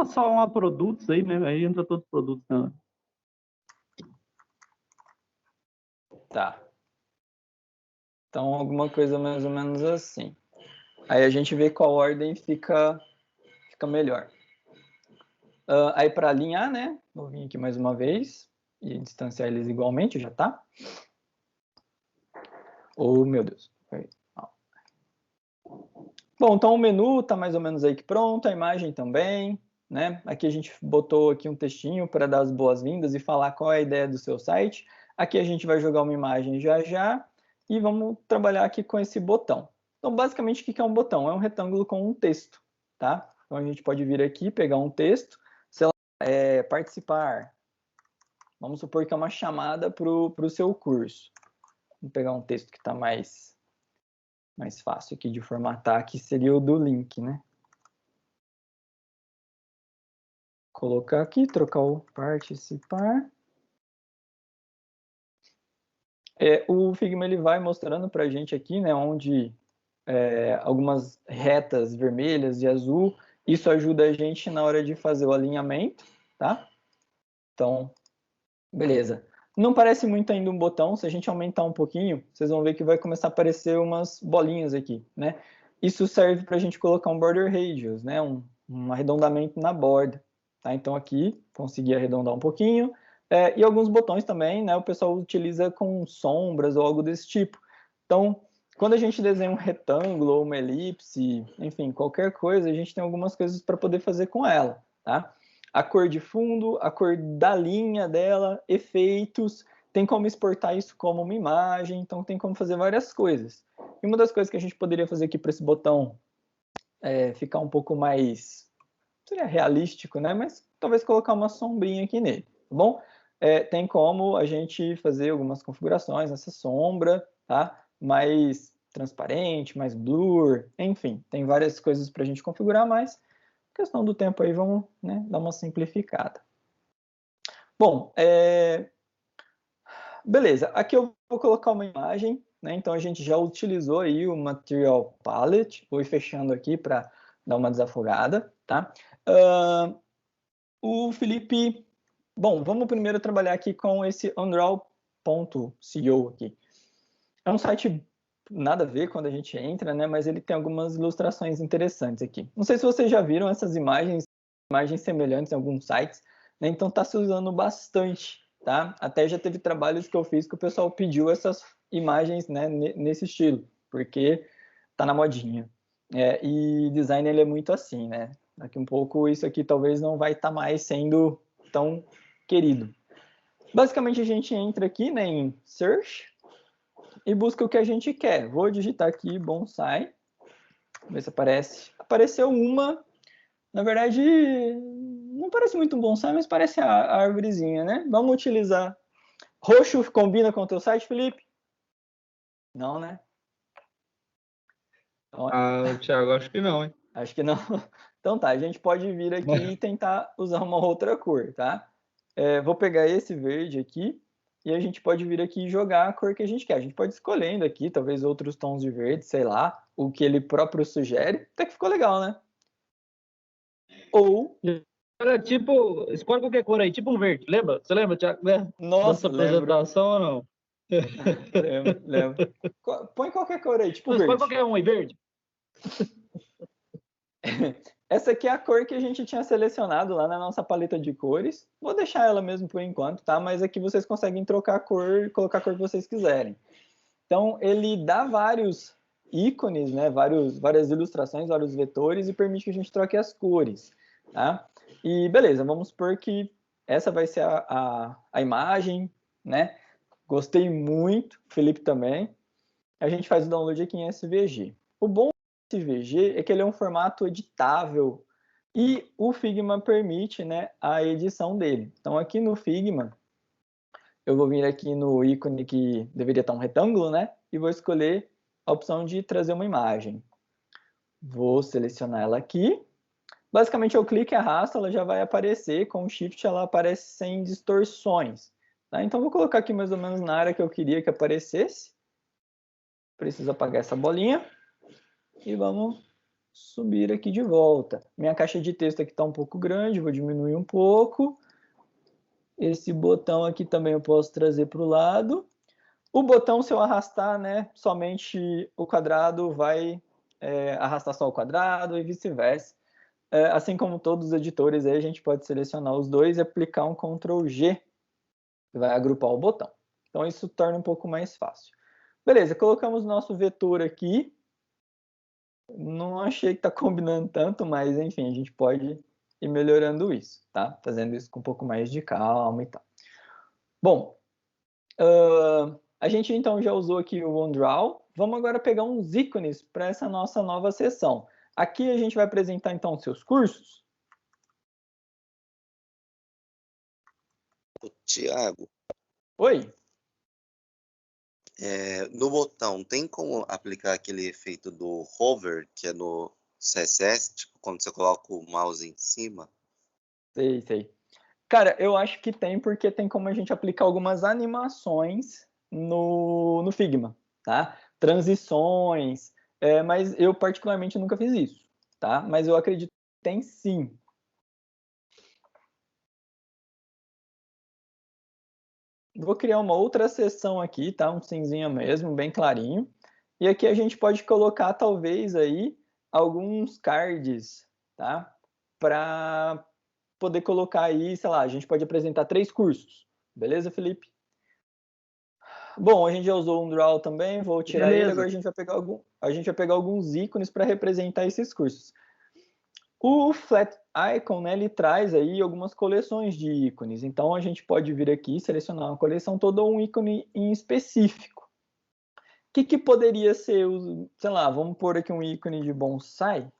Só uma produtos aí, né? Aí entra todos os produtos, né? Tá. Então, alguma coisa mais ou menos assim. Aí a gente vê qual ordem fica melhor. Aí para alinhar, né? Vou vir aqui mais uma vez e distanciar eles igualmente, já tá? Oh, meu Deus. Bom, então o menu está mais ou menos aí que pronto, a imagem também, né? Aqui a gente botou aqui um textinho para dar as boas-vindas e falar qual é a ideia do seu site. Aqui a gente vai jogar uma imagem já e vamos trabalhar aqui com esse botão. Então, basicamente, o que é um botão? É um retângulo com um texto, tá? Então, a gente pode vir aqui, pegar um texto, sei lá, participar. Vamos supor que é uma chamada para o seu curso. Vamos pegar um texto que está mais fácil aqui de formatar, que seria o do link, né? Colocar aqui, trocar o participar. O Figma ele vai mostrando para a gente aqui, né, onde algumas retas vermelhas e azul, isso ajuda a gente na hora de fazer o alinhamento, tá? Então, beleza. Não parece muito ainda um botão, se a gente aumentar um pouquinho, vocês vão ver que vai começar a aparecer umas bolinhas aqui, né? isso serve para a gente colocar um border radius, né? Um arredondamento na borda. Tá? Então aqui, consegui arredondar um pouquinho. E alguns botões também, né? O pessoal utiliza com sombras ou algo desse tipo. Então, quando a gente desenha um retângulo ou uma elipse, enfim, qualquer coisa, a gente tem algumas coisas para poder fazer com ela, tá? A cor de fundo, a cor da linha dela, efeitos, tem como exportar isso como uma imagem, então tem como fazer várias coisas. E uma das coisas que a gente poderia fazer aqui para esse botão ficar um pouco mais, seria realístico, né? Mas talvez colocar uma sombrinha aqui nele, tá bom? Tem como a gente fazer algumas configurações nessa sombra, tá? Mais transparente, mais blur, enfim, tem várias coisas para a gente configurar, mas questão do tempo aí, vamos, né, dar uma simplificada. Bom, beleza, aqui eu vou colocar uma imagem, né? Então a gente já utilizou aí o Material Palette, vou ir fechando aqui para dar uma desafogada, tá? O Felipe, bom, vamos primeiro trabalhar aqui com esse undraw.co aqui. É um site nada a ver quando a gente entra, né? Mas ele tem algumas ilustrações interessantes aqui. Não sei se vocês já viram essas imagens semelhantes em alguns sites, né? Então está se usando bastante, tá? Até já teve trabalhos que eu fiz que o pessoal pediu essas imagens, né, nesse estilo, porque tá na modinha. E design ele é muito assim, né? Daqui um pouco isso aqui talvez não vai estar mais sendo tão querido. Basicamente a gente entra aqui, né, em Search e busca o que a gente quer. Vou digitar aqui bonsai, ver se aparece. Apareceu uma, na verdade, não parece muito um bonsai, mas parece a árvorezinha, né? Vamos utilizar. Roxo combina com o teu site, Felipe? Não, né? Ah, Thiago, acho que não, hein? Acho que não. Então tá, a gente pode vir aqui e tentar usar uma outra cor, tá? Vou pegar esse verde aqui e a gente pode vir aqui e jogar a cor que a gente quer. A gente pode escolhendo aqui, talvez outros tons de verde, sei lá, o que ele próprio sugere. Até que ficou legal, né? Ou... Era tipo, escolhe qualquer cor aí, tipo um verde, lembra? Você lembra, Thiago, né? Nossa, Dessa apresentação ou não? Lembro. Põe qualquer cor aí, tipo Escolhe verde. qualquer um aí, verde. Essa aqui é a cor que a gente tinha selecionado lá na nossa paleta de cores. Vou deixar ela mesmo por enquanto, tá? Mas aqui vocês conseguem trocar a cor, colocar a cor que vocês quiserem. Então, ele dá vários ícones, né? Várias ilustrações, vários vetores e permite que a gente troque as cores, tá? E beleza, vamos supor que essa vai ser a imagem, né? Gostei muito, Felipe também. A gente faz o download aqui em SVG. O bom do SVG é que ele é um formato editável e o Figma permite, né, a edição dele. Então aqui no Figma, eu vou vir aqui no ícone que deveria estar um retângulo, né, e vou escolher a opção de trazer uma imagem. Vou selecionar ela aqui. Basicamente eu clico e arrasto, ela já vai aparecer. Com o Shift ela aparece sem distorções. Tá? Então vou colocar aqui mais ou menos na área que eu queria que aparecesse. Preciso apagar essa bolinha. E vamos subir aqui de volta. Minha caixa de texto aqui está um pouco grande, vou diminuir um pouco. Esse botão aqui também eu posso trazer para o lado. O botão, se eu arrastar, né, somente o quadrado vai arrastar só o quadrado e vice-versa. Assim como todos os editores, aí a gente pode selecionar os dois e aplicar um Ctrl G, que vai agrupar o botão. Então isso torna um pouco mais fácil. Beleza, colocamos nosso vetor aqui. Não achei que está combinando tanto, mas enfim, a gente pode ir melhorando isso, tá? Fazendo isso com um pouco mais de calma e tal. Bom, a gente então já usou aqui o OneDraw. Vamos agora pegar uns ícones para essa nossa nova sessão. Aqui a gente vai apresentar então os seus cursos. Tiago. Oi. No botão, tem como aplicar aquele efeito do hover, que é no CSS, tipo, quando você coloca o mouse em cima? Sei. Cara, eu acho que tem, porque tem como a gente aplicar algumas animações no Figma, tá? Transições, mas eu particularmente nunca fiz isso, tá? Mas eu acredito que tem sim. Vou criar uma outra seção aqui, tá? Um cinzinho mesmo, bem clarinho. E aqui a gente pode colocar, talvez, aí, alguns cards, tá? Para poder colocar aí, sei lá, a gente pode apresentar 3 cursos. Beleza, Felipe? Bom, a gente já usou um draw também, vou tirar ele, agora a gente vai pegar alguns ícones para representar esses cursos. O Flat Icon, né, ele traz aí algumas coleções de ícones, então a gente pode vir aqui, selecionar uma coleção toda, um ícone em específico. O que poderia ser, sei lá, vamos pôr aqui um ícone de bonsai.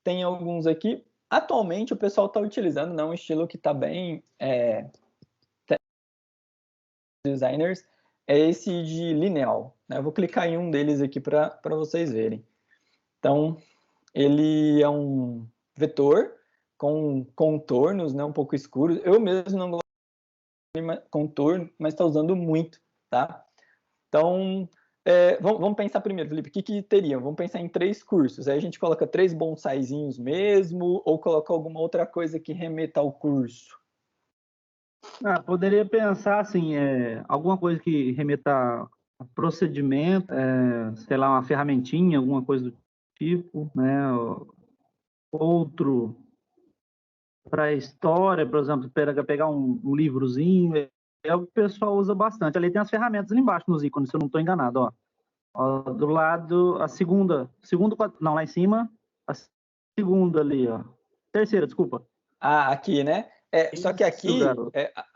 Tem alguns aqui. Atualmente o pessoal está utilizando, né, um estilo que está bem designers, é esse de lineal. Né? Eu vou clicar em um deles aqui para vocês verem. Então, ele é um vetor com contornos, né, um pouco escuros. Eu mesmo não gosto de contorno, mas está usando muito, tá? Então, vamos pensar primeiro, Felipe, o que teria? Vamos pensar em 3 cursos. Aí a gente coloca 3 bonsaizinhos mesmo, ou coloca alguma outra coisa que remeta ao curso? Poderia pensar assim, alguma coisa que remeta a procedimento, sei lá, uma ferramentinha, alguma coisa do tipo, né? Outro para história, por exemplo, pegar um livrozinho, é o que o pessoal usa bastante. Ali tem as ferramentas ali embaixo nos ícones, se eu não estou enganado, ó. Do lado, a segunda, não, lá em cima, a segunda ali, ó. Terceira, desculpa. Aqui, né? Só que aqui,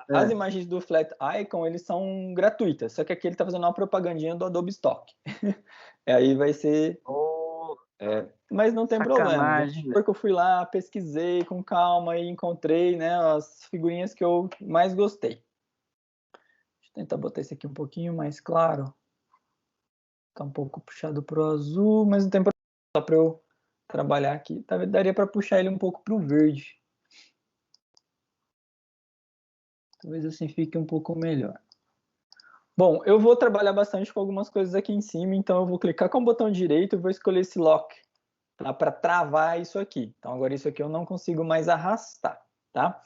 as imagens do Flat Icon, eles são gratuitas. Só que aqui ele está fazendo uma propagandinha do Adobe Stock. Aí vai ser... mas não tem problema, gente. Porque eu fui lá, pesquisei com calma e encontrei, né, as figurinhas que eu mais gostei. Deixa eu tentar botar esse aqui um pouquinho mais claro. Tá um pouco puxado pro azul, mas não tem problema, só para eu trabalhar aqui. Daria para puxar ele um pouco pro verde. Talvez assim fique um pouco melhor. Bom, eu vou trabalhar bastante com algumas coisas aqui em cima, então eu vou clicar com o botão direito e vou escolher esse Lock, tá? Para travar isso aqui. Então agora isso aqui eu não consigo mais arrastar, tá?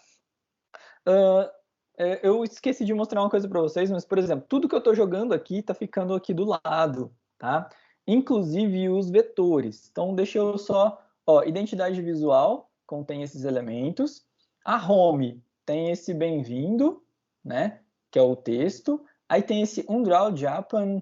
Eu esqueci de mostrar uma coisa para vocês, mas, por exemplo, tudo que eu estou jogando aqui está ficando aqui do lado, tá? Inclusive os vetores. Então, deixa eu só... identidade visual contém esses elementos. A home tem esse bem-vindo, né? Que é o texto. Aí tem esse Undraw Japan,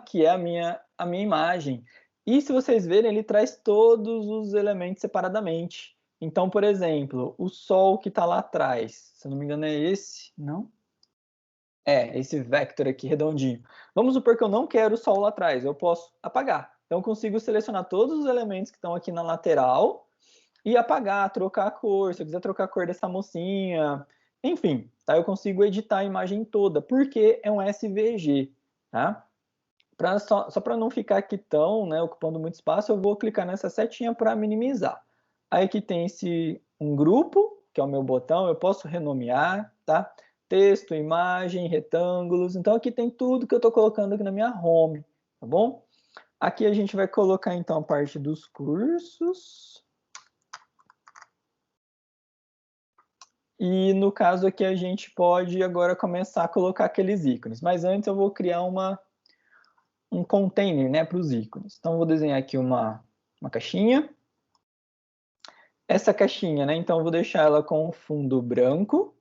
que é a minha imagem. E se vocês verem, ele traz todos os elementos separadamente. Então, por exemplo, o sol que está lá atrás, se eu não me engano é esse, não? Esse vector aqui, redondinho. Vamos supor que eu não quero o sol lá atrás, eu posso apagar. Então, eu consigo selecionar todos os elementos que estão aqui na lateral e apagar, trocar a cor, se eu quiser trocar a cor dessa mocinha, enfim, tá? Eu consigo editar a imagem toda, porque é um SVG, tá? Só para não ficar aqui tão, né, ocupando muito espaço, eu vou clicar nessa setinha para minimizar. Aí aqui tem um grupo, que é o meu botão, eu posso renomear, tá? Texto, imagem, retângulos. Então aqui tem tudo que eu estou colocando aqui na minha home, tá bom? Aqui a gente vai colocar então a parte dos cursos. E no caso aqui a gente pode agora começar a colocar aqueles ícones. Mas antes eu vou criar um container, né, para os ícones. Então eu vou desenhar aqui uma caixinha. Essa caixinha, né, então eu vou deixar ela com um fundo branco.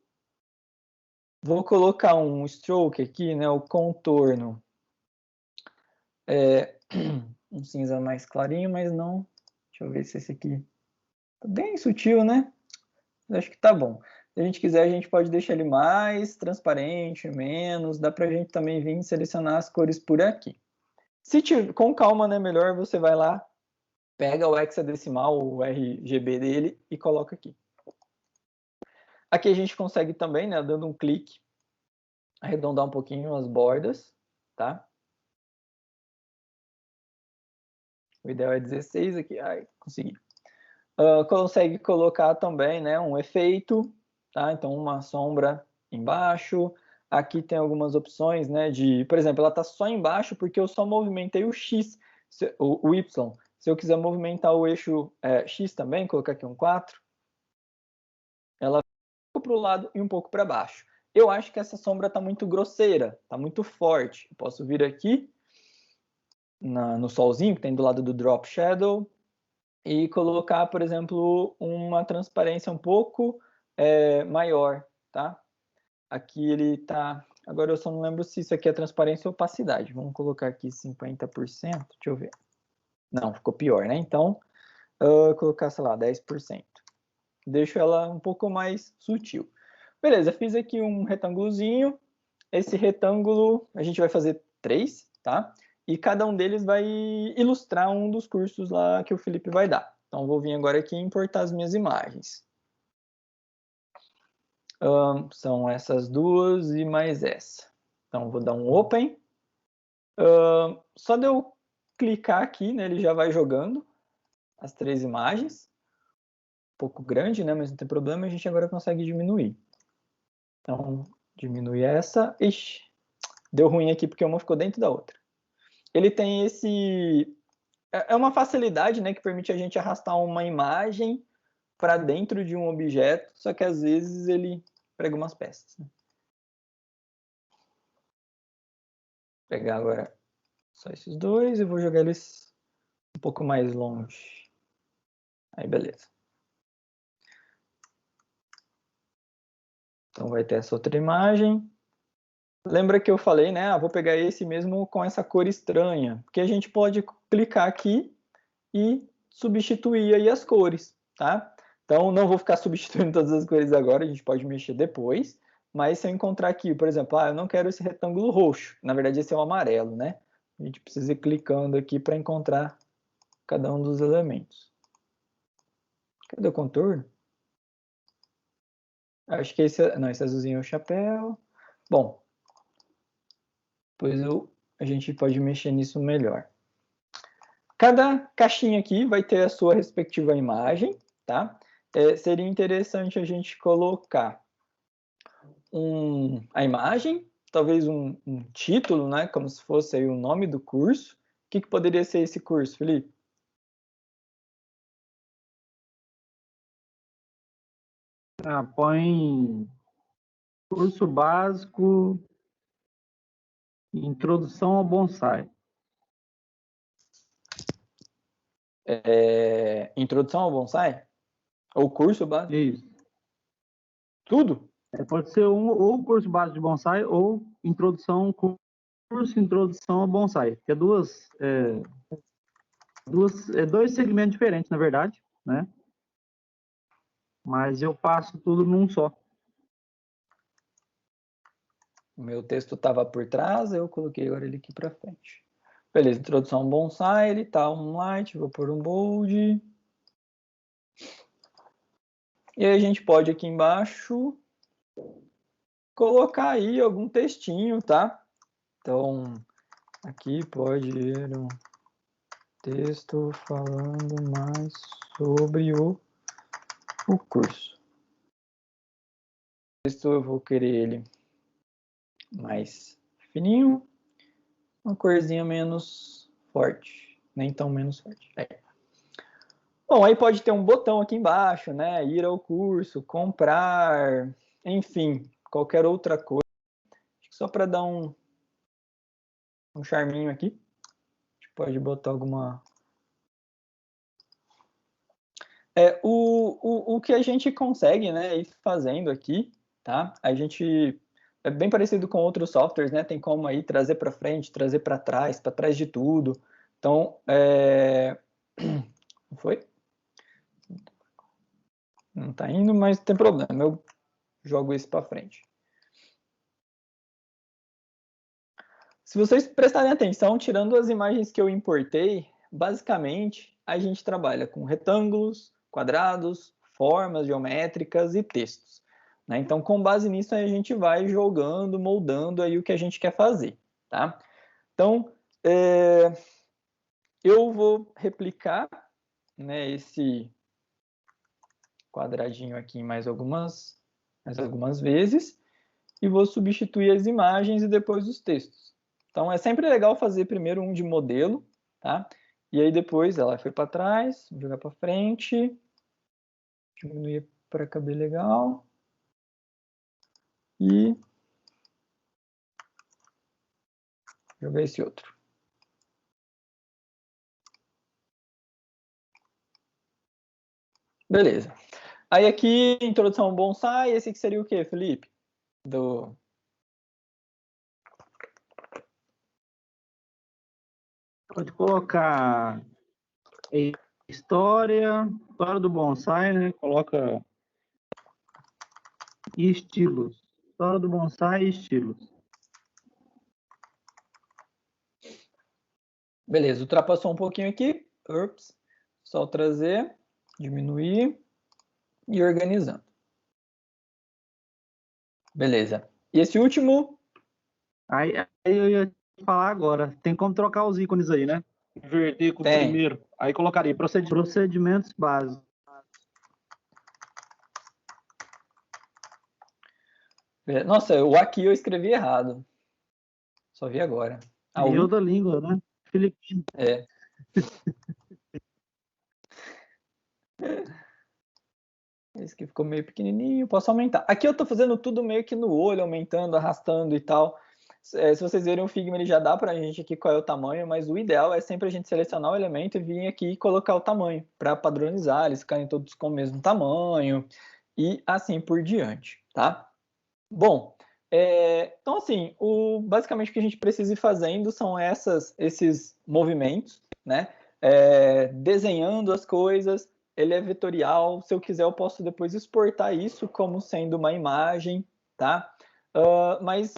Vou colocar um stroke aqui, né, o contorno. Um cinza mais clarinho, mas não... Deixa eu ver se esse aqui tá bem sutil, né? Acho que tá bom. Se a gente quiser, a gente pode deixar ele mais transparente, menos. Dá pra gente também vir selecionar as cores por aqui. Se tiver, com calma, né, melhor você vai lá, pega o hexadecimal, o RGB dele e coloca aqui. Aqui a gente consegue também, né, dando um clique, arredondar um pouquinho as bordas, tá? O ideal é 16 aqui. Ai, consegui. Consegue colocar também, né, um efeito, tá? Então, uma sombra embaixo. Aqui tem algumas opções, né, por exemplo, ela está só embaixo porque eu só movimentei o X, o Y. Se eu quiser movimentar o eixo X também, colocar aqui um 4, ela fica um pouco para o lado e um pouco para baixo. eu acho que essa sombra está muito grosseira, está muito forte. Eu posso vir aqui no solzinho que tem do lado do Drop Shadow e colocar, por exemplo, uma transparência um pouco maior, tá? Aqui ele tá... Agora eu só não lembro se isso aqui é transparência ou opacidade. Vamos colocar aqui 50%. Deixa eu ver. Não, ficou pior, né? Então, colocar, sei lá, 10%. Deixo ela um pouco mais sutil. Beleza, fiz aqui um retângulozinho. Esse retângulo a gente vai fazer 3, tá? E cada um deles vai ilustrar um dos cursos lá que o Felipe vai dar. Então, vou vir agora aqui e importar as minhas imagens. São essas duas e mais essa. Então, vou dar um Open. Só de eu clicar aqui, né, ele já vai jogando as 3 imagens. Um pouco grande, né, mas não tem problema, a gente agora consegue diminuir. Então, diminui essa. Ixi, deu ruim aqui porque uma ficou dentro da outra. Ele tem esse... É uma facilidade, né, que permite a gente arrastar uma imagem para dentro de um objeto, só que às vezes ele prega umas peças. Né? Vou pegar agora só esses dois e vou jogar eles um pouco mais longe. Aí, beleza. Então, vai ter essa outra imagem. Lembra que eu falei, né? Vou pegar esse mesmo com essa cor estranha. Porque a gente pode clicar aqui e substituir aí as cores, tá? Então, não vou ficar substituindo todas as cores agora, a gente pode mexer depois. Mas se eu encontrar aqui, por exemplo, eu não quero esse retângulo roxo. Na verdade, esse é o amarelo, né? A gente precisa ir clicando aqui para encontrar cada um dos elementos. Cadê o contorno? Acho que esse... Não, esse azulzinho é o chapéu. Bom, depois a gente pode mexer nisso melhor. Cada caixinha aqui vai ter a sua respectiva imagem, tá? Seria interessante a gente colocar a imagem, talvez um título, né? Como se fosse aí o nome do curso. O que poderia ser esse curso, Felipe? Põe curso básico, introdução ao bonsai. Introdução ao bonsai? Ou curso básico? Isso. Tudo? Pode ser ou curso básico de bonsai ou introdução ao bonsai. Que é dois segmentos diferentes, na verdade, né? Mas eu passo tudo num só. O meu texto estava por trás, eu coloquei agora ele aqui para frente. Beleza, introdução ao bonsai, ele tá um light, vou pôr um bold. E aí a gente pode aqui embaixo colocar aí algum textinho, tá? Então, aqui pode ir um texto falando mais sobre o curso. O texto eu vou querer ele mais fininho, uma corzinha menos forte, nem tão menos forte. Bom, aí pode ter um botão aqui embaixo, né? Ir ao curso, comprar, enfim, qualquer outra coisa. Só para dar um charminho aqui. A gente pode botar alguma... O que a gente consegue, né, ir fazendo aqui, tá? A gente... É bem parecido com outros softwares, né? Tem como aí trazer para frente, trazer para trás de tudo. Então, Não foi? Não tá indo, mas não tem problema. Eu jogo isso para frente. Se vocês prestarem atenção, tirando as imagens que eu importei, basicamente a gente trabalha com retângulos, quadrados, formas geométricas e textos. Né? Então, com base nisso, a gente vai jogando, moldando aí o que a gente quer fazer. Tá? Então, eu vou replicar, né, esse quadradinho aqui mais algumas vezes e vou substituir as imagens e depois os textos. Então, é sempre legal fazer primeiro um de modelo, tá? E aí depois ela foi para trás, jogar para frente, diminuir para caber legal. E deixa eu ver esse outro. Beleza. Aí aqui, introdução ao bonsai, esse aqui seria o quê, Felipe? Pode colocar história do bonsai, né? Coloca estilos. História do bonsai e estilos. Beleza, ultrapassou um pouquinho aqui. Ups. Só trazer, diminuir e organizando. Beleza. E esse último? Aí eu ia te falar agora. Tem como trocar os ícones aí, né? Inverter com o primeiro. Aí colocaria procedimentos básicos. Nossa, o aqui eu escrevi errado. Só vi agora. Em outra língua, né? Filipino. É. Esse aqui ficou meio pequenininho, posso aumentar. Aqui eu tô fazendo tudo meio que no olho, aumentando, arrastando e tal. Se vocês verem o Figma, ele já dá pra gente aqui qual é o tamanho, mas o ideal é sempre a gente selecionar o elemento e vir aqui e colocar o tamanho, para padronizar, eles ficarem todos com o mesmo tamanho e assim por diante, tá? Bom, então assim, basicamente o que a gente precisa ir fazendo são esses movimentos, né? Desenhando as coisas. Ele é vetorial, se eu quiser eu posso depois exportar isso como sendo uma imagem, tá? Mas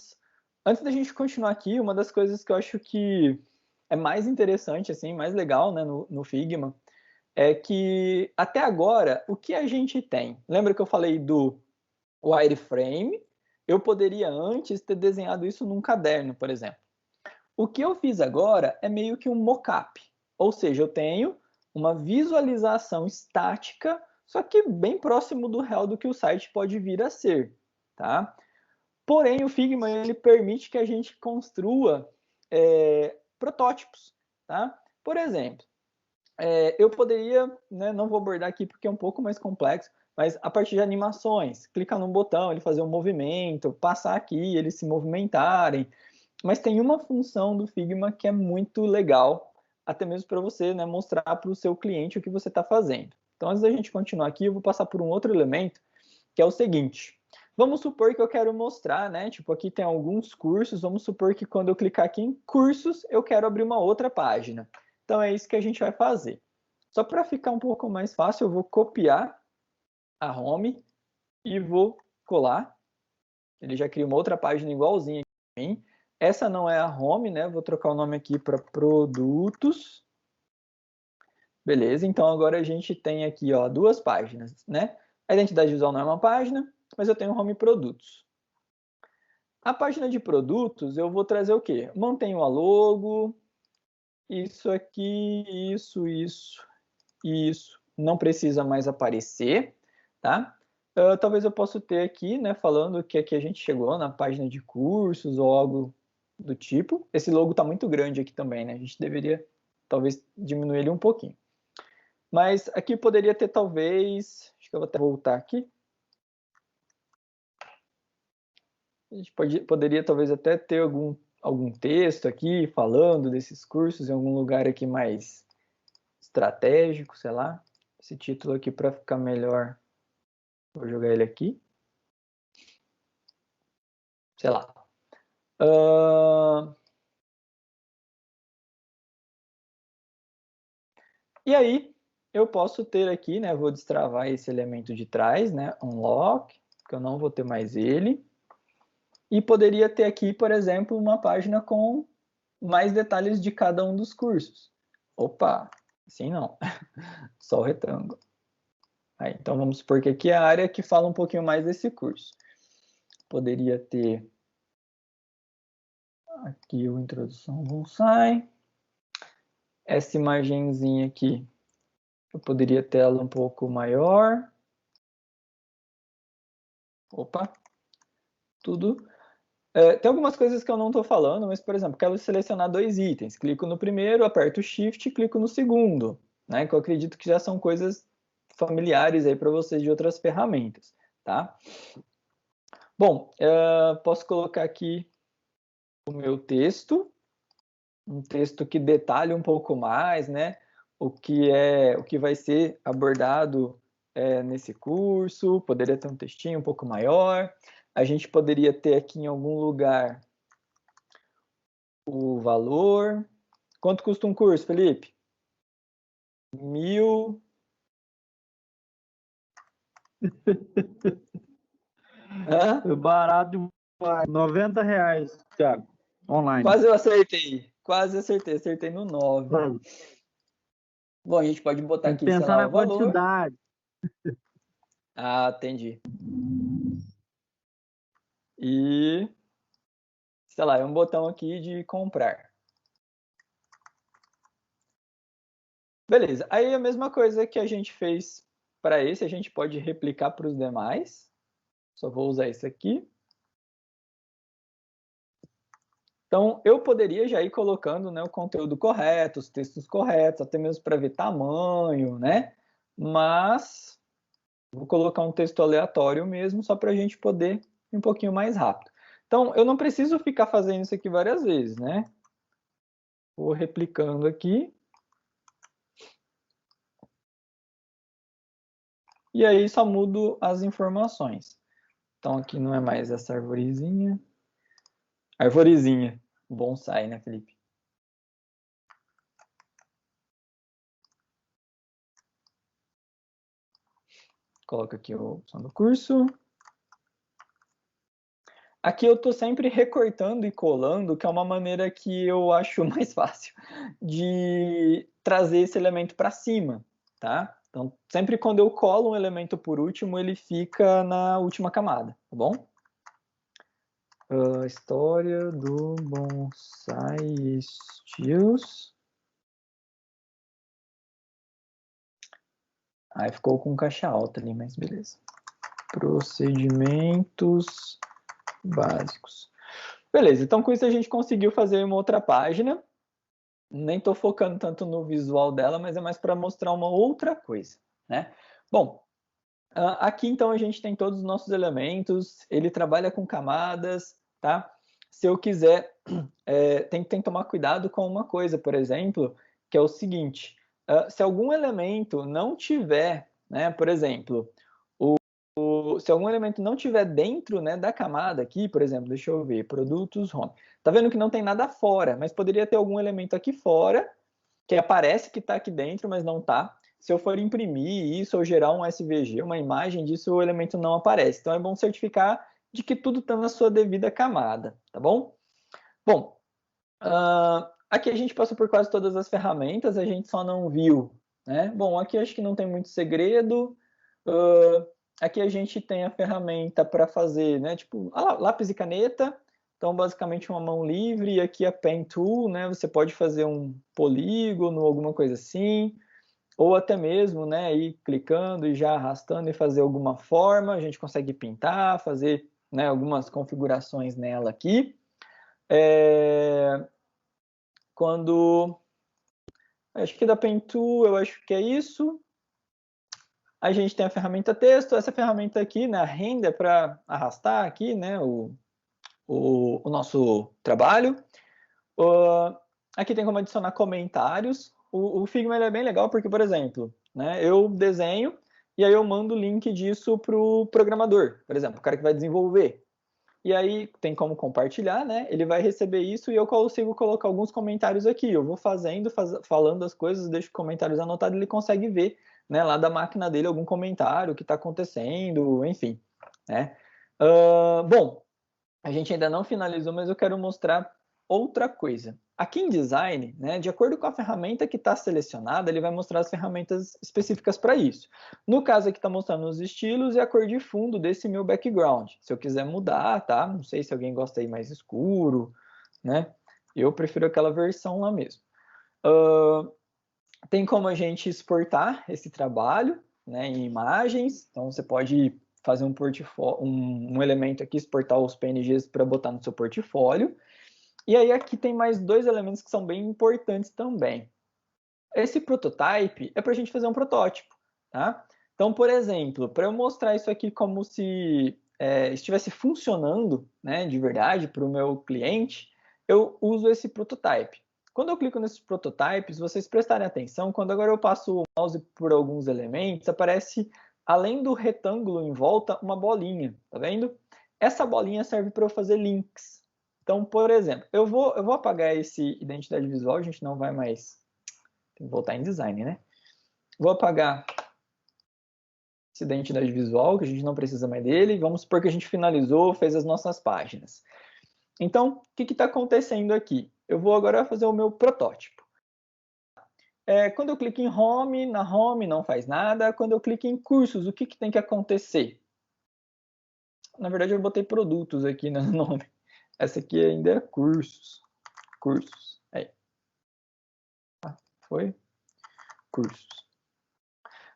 antes da gente continuar aqui, uma das coisas que eu acho que é mais interessante, assim, mais legal, né, no Figma, é que até agora, o que a gente tem? Lembra que eu falei do wireframe? Eu poderia antes ter desenhado isso num caderno, por exemplo. O que eu fiz agora é meio que um mockup, ou seja, eu tenho uma visualização estática, só que bem próximo do real do que o site pode vir a ser, tá? Porém, o Figma ele permite que a gente construa protótipos, tá? Por exemplo, eu poderia, né, não vou abordar aqui porque é um pouco mais complexo, mas a partir de animações, clicar num botão, ele fazer um movimento, passar aqui, eles se movimentarem. Mas tem uma função do Figma que é muito legal, até mesmo para você, né, mostrar para o seu cliente o que você está fazendo. Então, antes da gente continuar aqui, eu vou passar por um outro elemento, que é o seguinte. Vamos supor que eu quero mostrar, né? Tipo, aqui tem alguns cursos. Vamos supor que quando eu clicar aqui em cursos, eu quero abrir uma outra página. Então, é isso que a gente vai fazer. Só para ficar um pouco mais fácil, eu vou copiar a home e vou colar. Ele já cria uma outra página igualzinha aqui para mim. Essa não é a home, né? Vou trocar o nome aqui para produtos. Beleza, então agora a gente tem aqui, ó, duas páginas, né? A identidade visual não é uma página, mas eu tenho home produtos. A página de produtos, eu vou trazer o quê? Mantenho a logo, isso aqui, isso. Não precisa mais aparecer, tá? Talvez eu possa ter aqui, né, falando que aqui a gente chegou na página de cursos ou algo do tipo. Esse logo está muito grande aqui também, né? A gente deveria, talvez, diminuir ele um pouquinho. Mas aqui poderia ter, talvez... Acho que eu vou até voltar aqui. A gente poderia, talvez, até ter algum texto aqui falando desses cursos em algum lugar aqui mais estratégico, sei lá. Esse título aqui para ficar melhor. Vou jogar ele aqui. Sei lá. E aí, eu posso ter aqui, né? Vou destravar esse elemento de trás, né? Unlock, que eu não vou ter mais ele. E poderia ter aqui, por exemplo, uma página com mais detalhes de cada um dos cursos. Opa, assim não. Só o retângulo. Aí, então, vamos supor que aqui é a área que fala um pouquinho mais desse curso. Poderia ter aqui o introdução ao bonsai. Essa imagenzinha aqui, eu poderia ter ela um pouco maior. Opa, tudo. Tem algumas coisas que eu não estou falando, mas, por exemplo, quero selecionar dois itens. Clico no primeiro, aperto o Shift e clico no segundo, né? Que eu acredito que já são coisas familiares aí para vocês de outras ferramentas, tá? Bom, posso colocar aqui o meu texto, um texto que detalhe um pouco mais, né? O que vai ser abordado nesse curso. Poderia ter um textinho um pouco maior. A gente poderia ter aqui em algum lugar o valor. Quanto custa um curso, Felipe? 1.000. É barato demais. R$90, Thiago, online. Quase eu acertei. Quase acertei. Acertei no 9. Bom, a gente pode botar Tem que aqui, sei pensar lá, na o valor. quantidade. Ah, entendi. E, sei lá, é um botão aqui de comprar. Beleza. Aí a mesma coisa que a gente fez para esse, a gente pode replicar para os demais. Só vou usar esse aqui. Então, eu poderia já ir colocando, né, o conteúdo correto, os textos corretos, até mesmo para ver tamanho, né? Mas vou colocar um texto aleatório mesmo, só para a gente poder ir um pouquinho mais rápido. Então, eu não preciso ficar fazendo isso aqui várias vezes, né? Vou replicando aqui. E aí só mudo as informações. Então, aqui não é mais essa arvorezinha. Arvorezinha. Bonsai, né, Felipe? Coloco aqui a opção do curso. Aqui eu estou sempre recortando e colando, que é uma maneira que eu acho mais fácil de trazer esse elemento para cima, tá? Então, sempre quando eu colo um elemento por último, ele fica na última camada, tá bom? História do Bonsai Estilos. Aí ficou com caixa alta ali, mas beleza. Procedimentos básicos. Beleza, então com isso a gente conseguiu fazer uma outra página. Nem estou focando tanto no visual dela, mas é mais para mostrar uma outra coisa, né? Bom, aqui então a gente tem todos os nossos elementos, ele trabalha com camadas, tá? Se eu quiser, tem que tomar cuidado com uma coisa, por exemplo, que é o seguinte, se algum elemento não tiver, né, por exemplo, se algum elemento não tiver dentro, né, da camada aqui, por exemplo, deixa eu ver, produtos home. Tá vendo que não tem nada fora, mas poderia ter algum elemento aqui fora que aparece que está aqui dentro, mas não está. Se eu for imprimir isso ou gerar um SVG, uma imagem disso, o elemento não aparece. Então é bom certificar de que tudo está na sua devida camada, tá bom? Bom, aqui a gente passou por quase todas as ferramentas, a gente só não viu, né? Bom, aqui acho que não tem muito segredo. Aqui a gente tem a ferramenta para fazer, né? Tipo, lápis e caneta. Então, basicamente, uma mão livre. E aqui a Pen Tool, né? Você pode fazer um polígono, alguma coisa assim. Ou até mesmo, né? Ir clicando e já arrastando e fazer alguma forma. A gente consegue pintar, fazer, né, algumas configurações nela aqui. Quando... Acho que da Pen Tool, eu acho que é isso. A gente tem a ferramenta texto, essa ferramenta aqui, né, a renda é para arrastar aqui, né, o nosso trabalho. Aqui tem como adicionar comentários. O Figma é bem legal porque, por exemplo, né, eu desenho e aí eu mando o link disso para o programador, por exemplo, o cara que vai desenvolver. E aí tem como compartilhar, né? Ele vai receber isso e eu consigo colocar alguns comentários aqui. Eu vou falando as coisas, deixo comentários anotados, ele consegue ver, né, lá da máquina dele algum comentário, o que está acontecendo, enfim, né? Bom, a gente ainda não finalizou, mas eu quero mostrar outra coisa. Aqui em Design, né, de acordo com a ferramenta que está selecionada, ele vai mostrar as ferramentas específicas para isso. No caso aqui está mostrando os estilos e a cor de fundo desse meu background. Se eu quiser mudar, tá? Não sei se alguém gosta aí mais escuro, né? Eu prefiro aquela versão lá mesmo. Tem como a gente exportar esse trabalho, né, em imagens. Então você pode fazer um elemento aqui, exportar os PNGs para botar no seu portfólio. E aí aqui tem mais dois elementos que são bem importantes também. Esse prototype é para a gente fazer um protótipo, tá? Então, por exemplo, para eu mostrar isso aqui como se estivesse funcionando, né, de verdade para o meu cliente, eu uso esse prototype. Quando eu clico nesses prototypes, vocês prestarem atenção, quando agora eu passo o mouse por alguns elementos, aparece, além do retângulo em volta, uma bolinha, tá vendo? Essa bolinha serve para eu fazer links. Então, por exemplo, eu vou apagar esse identidade visual, a gente não vai mais... Tem que voltar em design, né? Vou apagar esse identidade visual, que a gente não precisa mais dele. Vamos supor que a gente finalizou, fez as nossas páginas. Então, o que está acontecendo aqui? Eu vou agora fazer o meu protótipo. Quando eu clico em Home, na Home não faz nada. Quando eu clico em Cursos, o que tem que acontecer? Na verdade, eu botei Produtos aqui no nome. Essa aqui ainda é Cursos. Cursos. Aí. Foi? Cursos.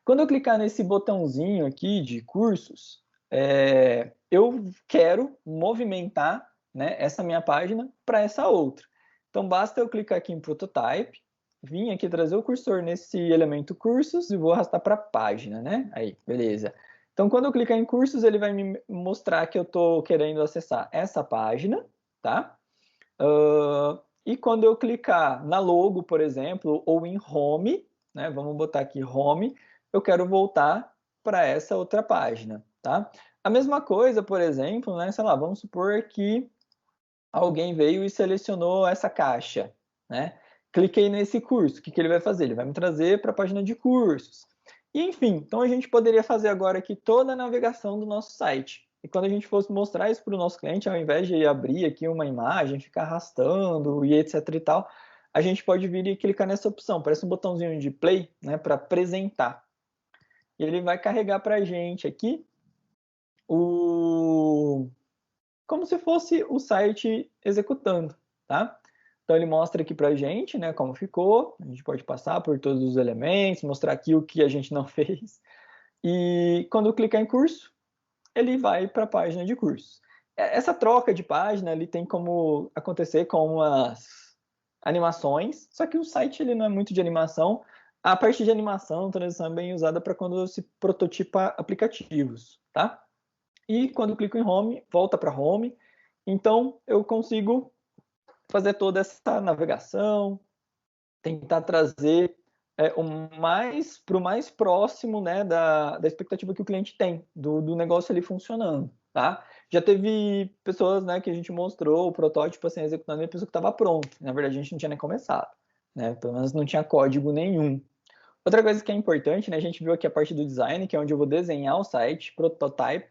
Quando eu clicar nesse botãozinho aqui de Cursos, eu quero movimentar, né, essa minha página para essa outra. Então, basta eu clicar aqui em Prototype, vim aqui trazer o cursor nesse elemento Cursos e vou arrastar para a página, né? Aí, beleza. Então, quando eu clicar em Cursos, ele vai me mostrar que eu estou querendo acessar essa página, tá? E quando eu clicar na logo, por exemplo, ou em Home, né? Vamos botar aqui Home, eu quero voltar para essa outra página, tá? A mesma coisa, por exemplo, né? Sei lá, vamos supor que alguém veio e selecionou essa caixa, né? Cliquei nesse curso, o que ele vai fazer? Ele vai me trazer para a página de cursos. E, enfim, então a gente poderia fazer agora aqui toda a navegação do nosso site. E quando a gente fosse mostrar isso para o nosso cliente, ao invés de abrir aqui uma imagem, ficar arrastando e etc e tal, a gente pode vir e clicar nessa opção. Parece um botãozinho de play, né, para apresentar. E ele vai carregar para a gente aqui como se fosse o site executando, tá? Então ele mostra aqui pra gente, né, como ficou. A gente pode passar por todos os elementos, mostrar aqui o que a gente não fez. E quando eu clicar em curso, ele vai para a página de cursos. Essa troca de página ele tem como acontecer com umas animações, só que o site ele não é muito de animação. A parte de animação, transição é bem usada para quando se prototipa aplicativos, tá? E quando eu clico em Home, volta para Home. Então, eu consigo fazer toda essa navegação, tentar trazer para o mais próximo, né, da expectativa que o cliente tem, do negócio ali funcionando, tá? Já teve pessoas, né, que a gente mostrou o protótipo assim, executando e a pessoa que estava pronto. Na verdade, a gente não tinha nem começado, né? Pelo menos não tinha código nenhum. Outra coisa que é importante, né, a gente viu aqui a parte do design, que é onde eu vou desenhar o site, prototype,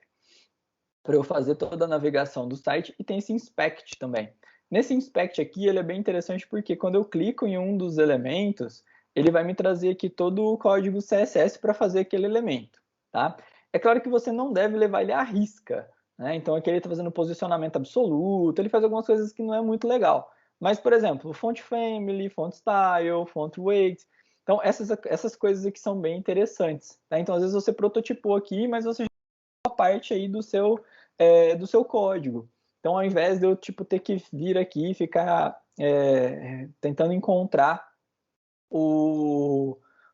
para eu fazer toda a navegação do site, e tem esse inspect também. Nesse inspect aqui, ele é bem interessante porque quando eu clico em um dos elementos, ele vai me trazer aqui todo o código CSS para fazer aquele elemento, tá? É claro que você não deve levar ele à risca, né? Então aqui ele está fazendo posicionamento absoluto, ele faz algumas coisas que não é muito legal. Mas, por exemplo, font family, font style, font weight, então essas coisas aqui são bem interessantes, tá? Então às vezes você prototipou aqui, mas você já tem uma parte aí do seu código. Então, ao invés de eu ter que vir aqui e ficar tentando encontrar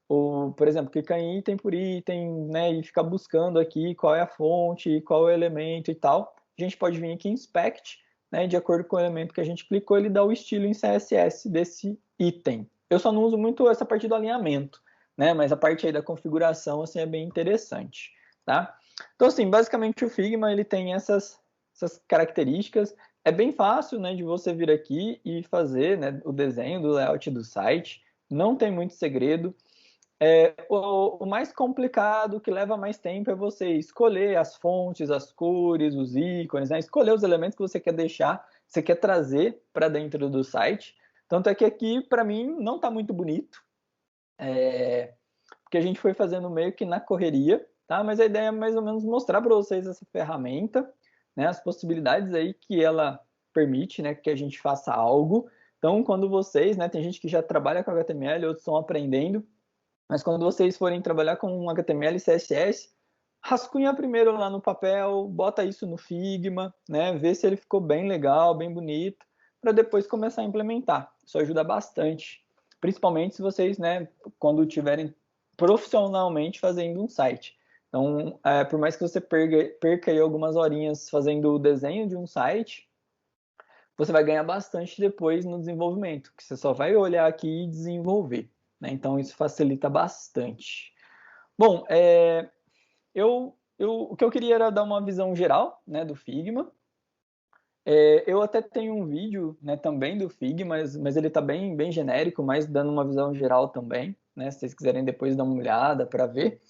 por exemplo, clicar em item por item, né, e ficar buscando aqui qual é a fonte, qual é o elemento e tal, a gente pode vir aqui em Inspect, né, de acordo com o elemento que a gente clicou, ele dá o estilo em CSS desse item. Eu só não uso muito essa parte do alinhamento, né, mas a parte aí da configuração assim, é bem interessante, tá? Então, assim, basicamente o Figma ele tem essas características. É bem fácil, né, de você vir aqui e fazer, né, o desenho do layout do site. Não tem muito segredo. O mais complicado, que leva mais tempo, é você escolher as fontes, as cores, os ícones, né? Escolher os elementos que você quer deixar, você quer trazer para dentro do site. Tanto é que aqui, para mim, não está muito bonito. Porque a gente foi fazendo meio que na correria, tá? Mas a ideia é mais ou menos mostrar para vocês essa ferramenta, né? As possibilidades aí que ela permite, né? Que a gente faça algo. Então, quando vocês, né? Tem gente que já trabalha com HTML, outros estão aprendendo. Mas quando vocês forem trabalhar com HTML e CSS, rascunha primeiro lá no papel, bota isso no Figma, né? Vê se ele ficou bem legal, bem bonito, para depois começar a implementar. Isso ajuda bastante. Principalmente se vocês, né? Quando tiverem profissionalmente fazendo um site. Então, por mais que você perca aí algumas horinhas fazendo o desenho de um site, você vai ganhar bastante depois no desenvolvimento, que você só vai olhar aqui e desenvolver, né? Então, isso facilita bastante. Bom, o que eu queria era dar uma visão geral, né, do Figma. Eu até tenho um vídeo, né, também do Figma, mas ele está bem genérico, mas dando uma visão geral também, né? Se vocês quiserem depois dar uma olhada para ver.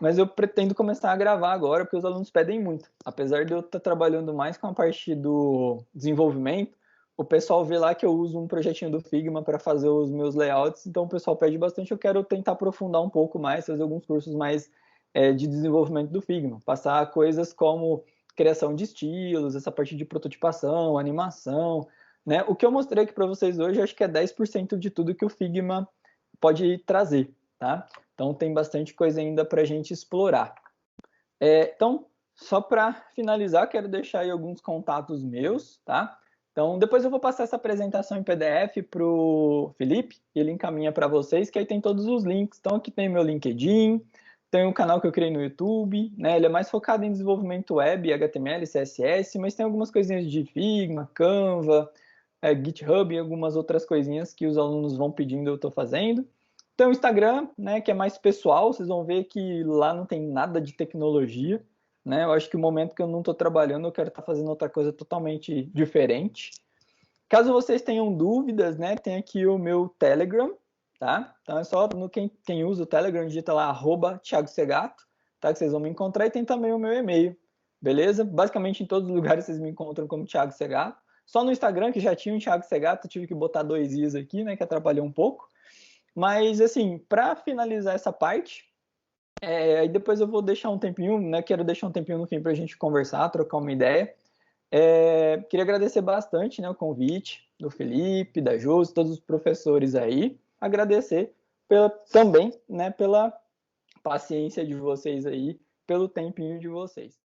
Mas eu pretendo começar a gravar agora, porque os alunos pedem muito. Apesar de eu estar trabalhando mais com a parte do desenvolvimento, o pessoal vê lá que eu uso um projetinho do Figma para fazer os meus layouts, então o pessoal pede bastante. Eu quero tentar aprofundar um pouco mais, fazer alguns cursos mais de desenvolvimento do Figma. Passar coisas como criação de estilos, essa parte de prototipação, animação, né? O que eu mostrei aqui para vocês hoje, acho que é 10% de tudo que o Figma pode trazer, tá? Então, tem bastante coisa ainda para a gente explorar. Então, só para finalizar, quero deixar aí alguns contatos meus, tá? Então, depois eu vou passar essa apresentação em PDF para o Felipe, ele encaminha para vocês, que aí tem todos os links. Então, aqui tem meu LinkedIn, tem um canal que eu criei no YouTube, né? Ele é mais focado em desenvolvimento web, HTML, CSS, mas tem algumas coisinhas de Figma, Canva, GitHub e algumas outras coisinhas que os alunos vão pedindo, eu estou fazendo. Tem o Instagram, né, que é mais pessoal, vocês vão ver que lá não tem nada de tecnologia, né? Eu acho que o momento que eu não estou trabalhando, eu quero estar fazendo outra coisa totalmente diferente. Caso vocês tenham dúvidas, né, tem aqui o meu Telegram, tá? Então é só quem usa o Telegram, digita lá @thiagosegato, tá? Que vocês vão me encontrar, e tem também o meu e-mail, beleza? Basicamente em todos os lugares vocês me encontram como Thiago Segato. Só no Instagram, que já tinha um Thiago Segato, tive que botar 2 i's aqui, né, que atrapalhou um pouco. Mas, assim, para finalizar essa parte, aí depois eu vou deixar um tempinho, né? Quero deixar um tempinho no fim para a gente conversar, trocar uma ideia. Queria agradecer bastante, né, o convite do Felipe, da Josi, todos os professores aí. Agradecer também, né, pela paciência de vocês aí, pelo tempinho de vocês.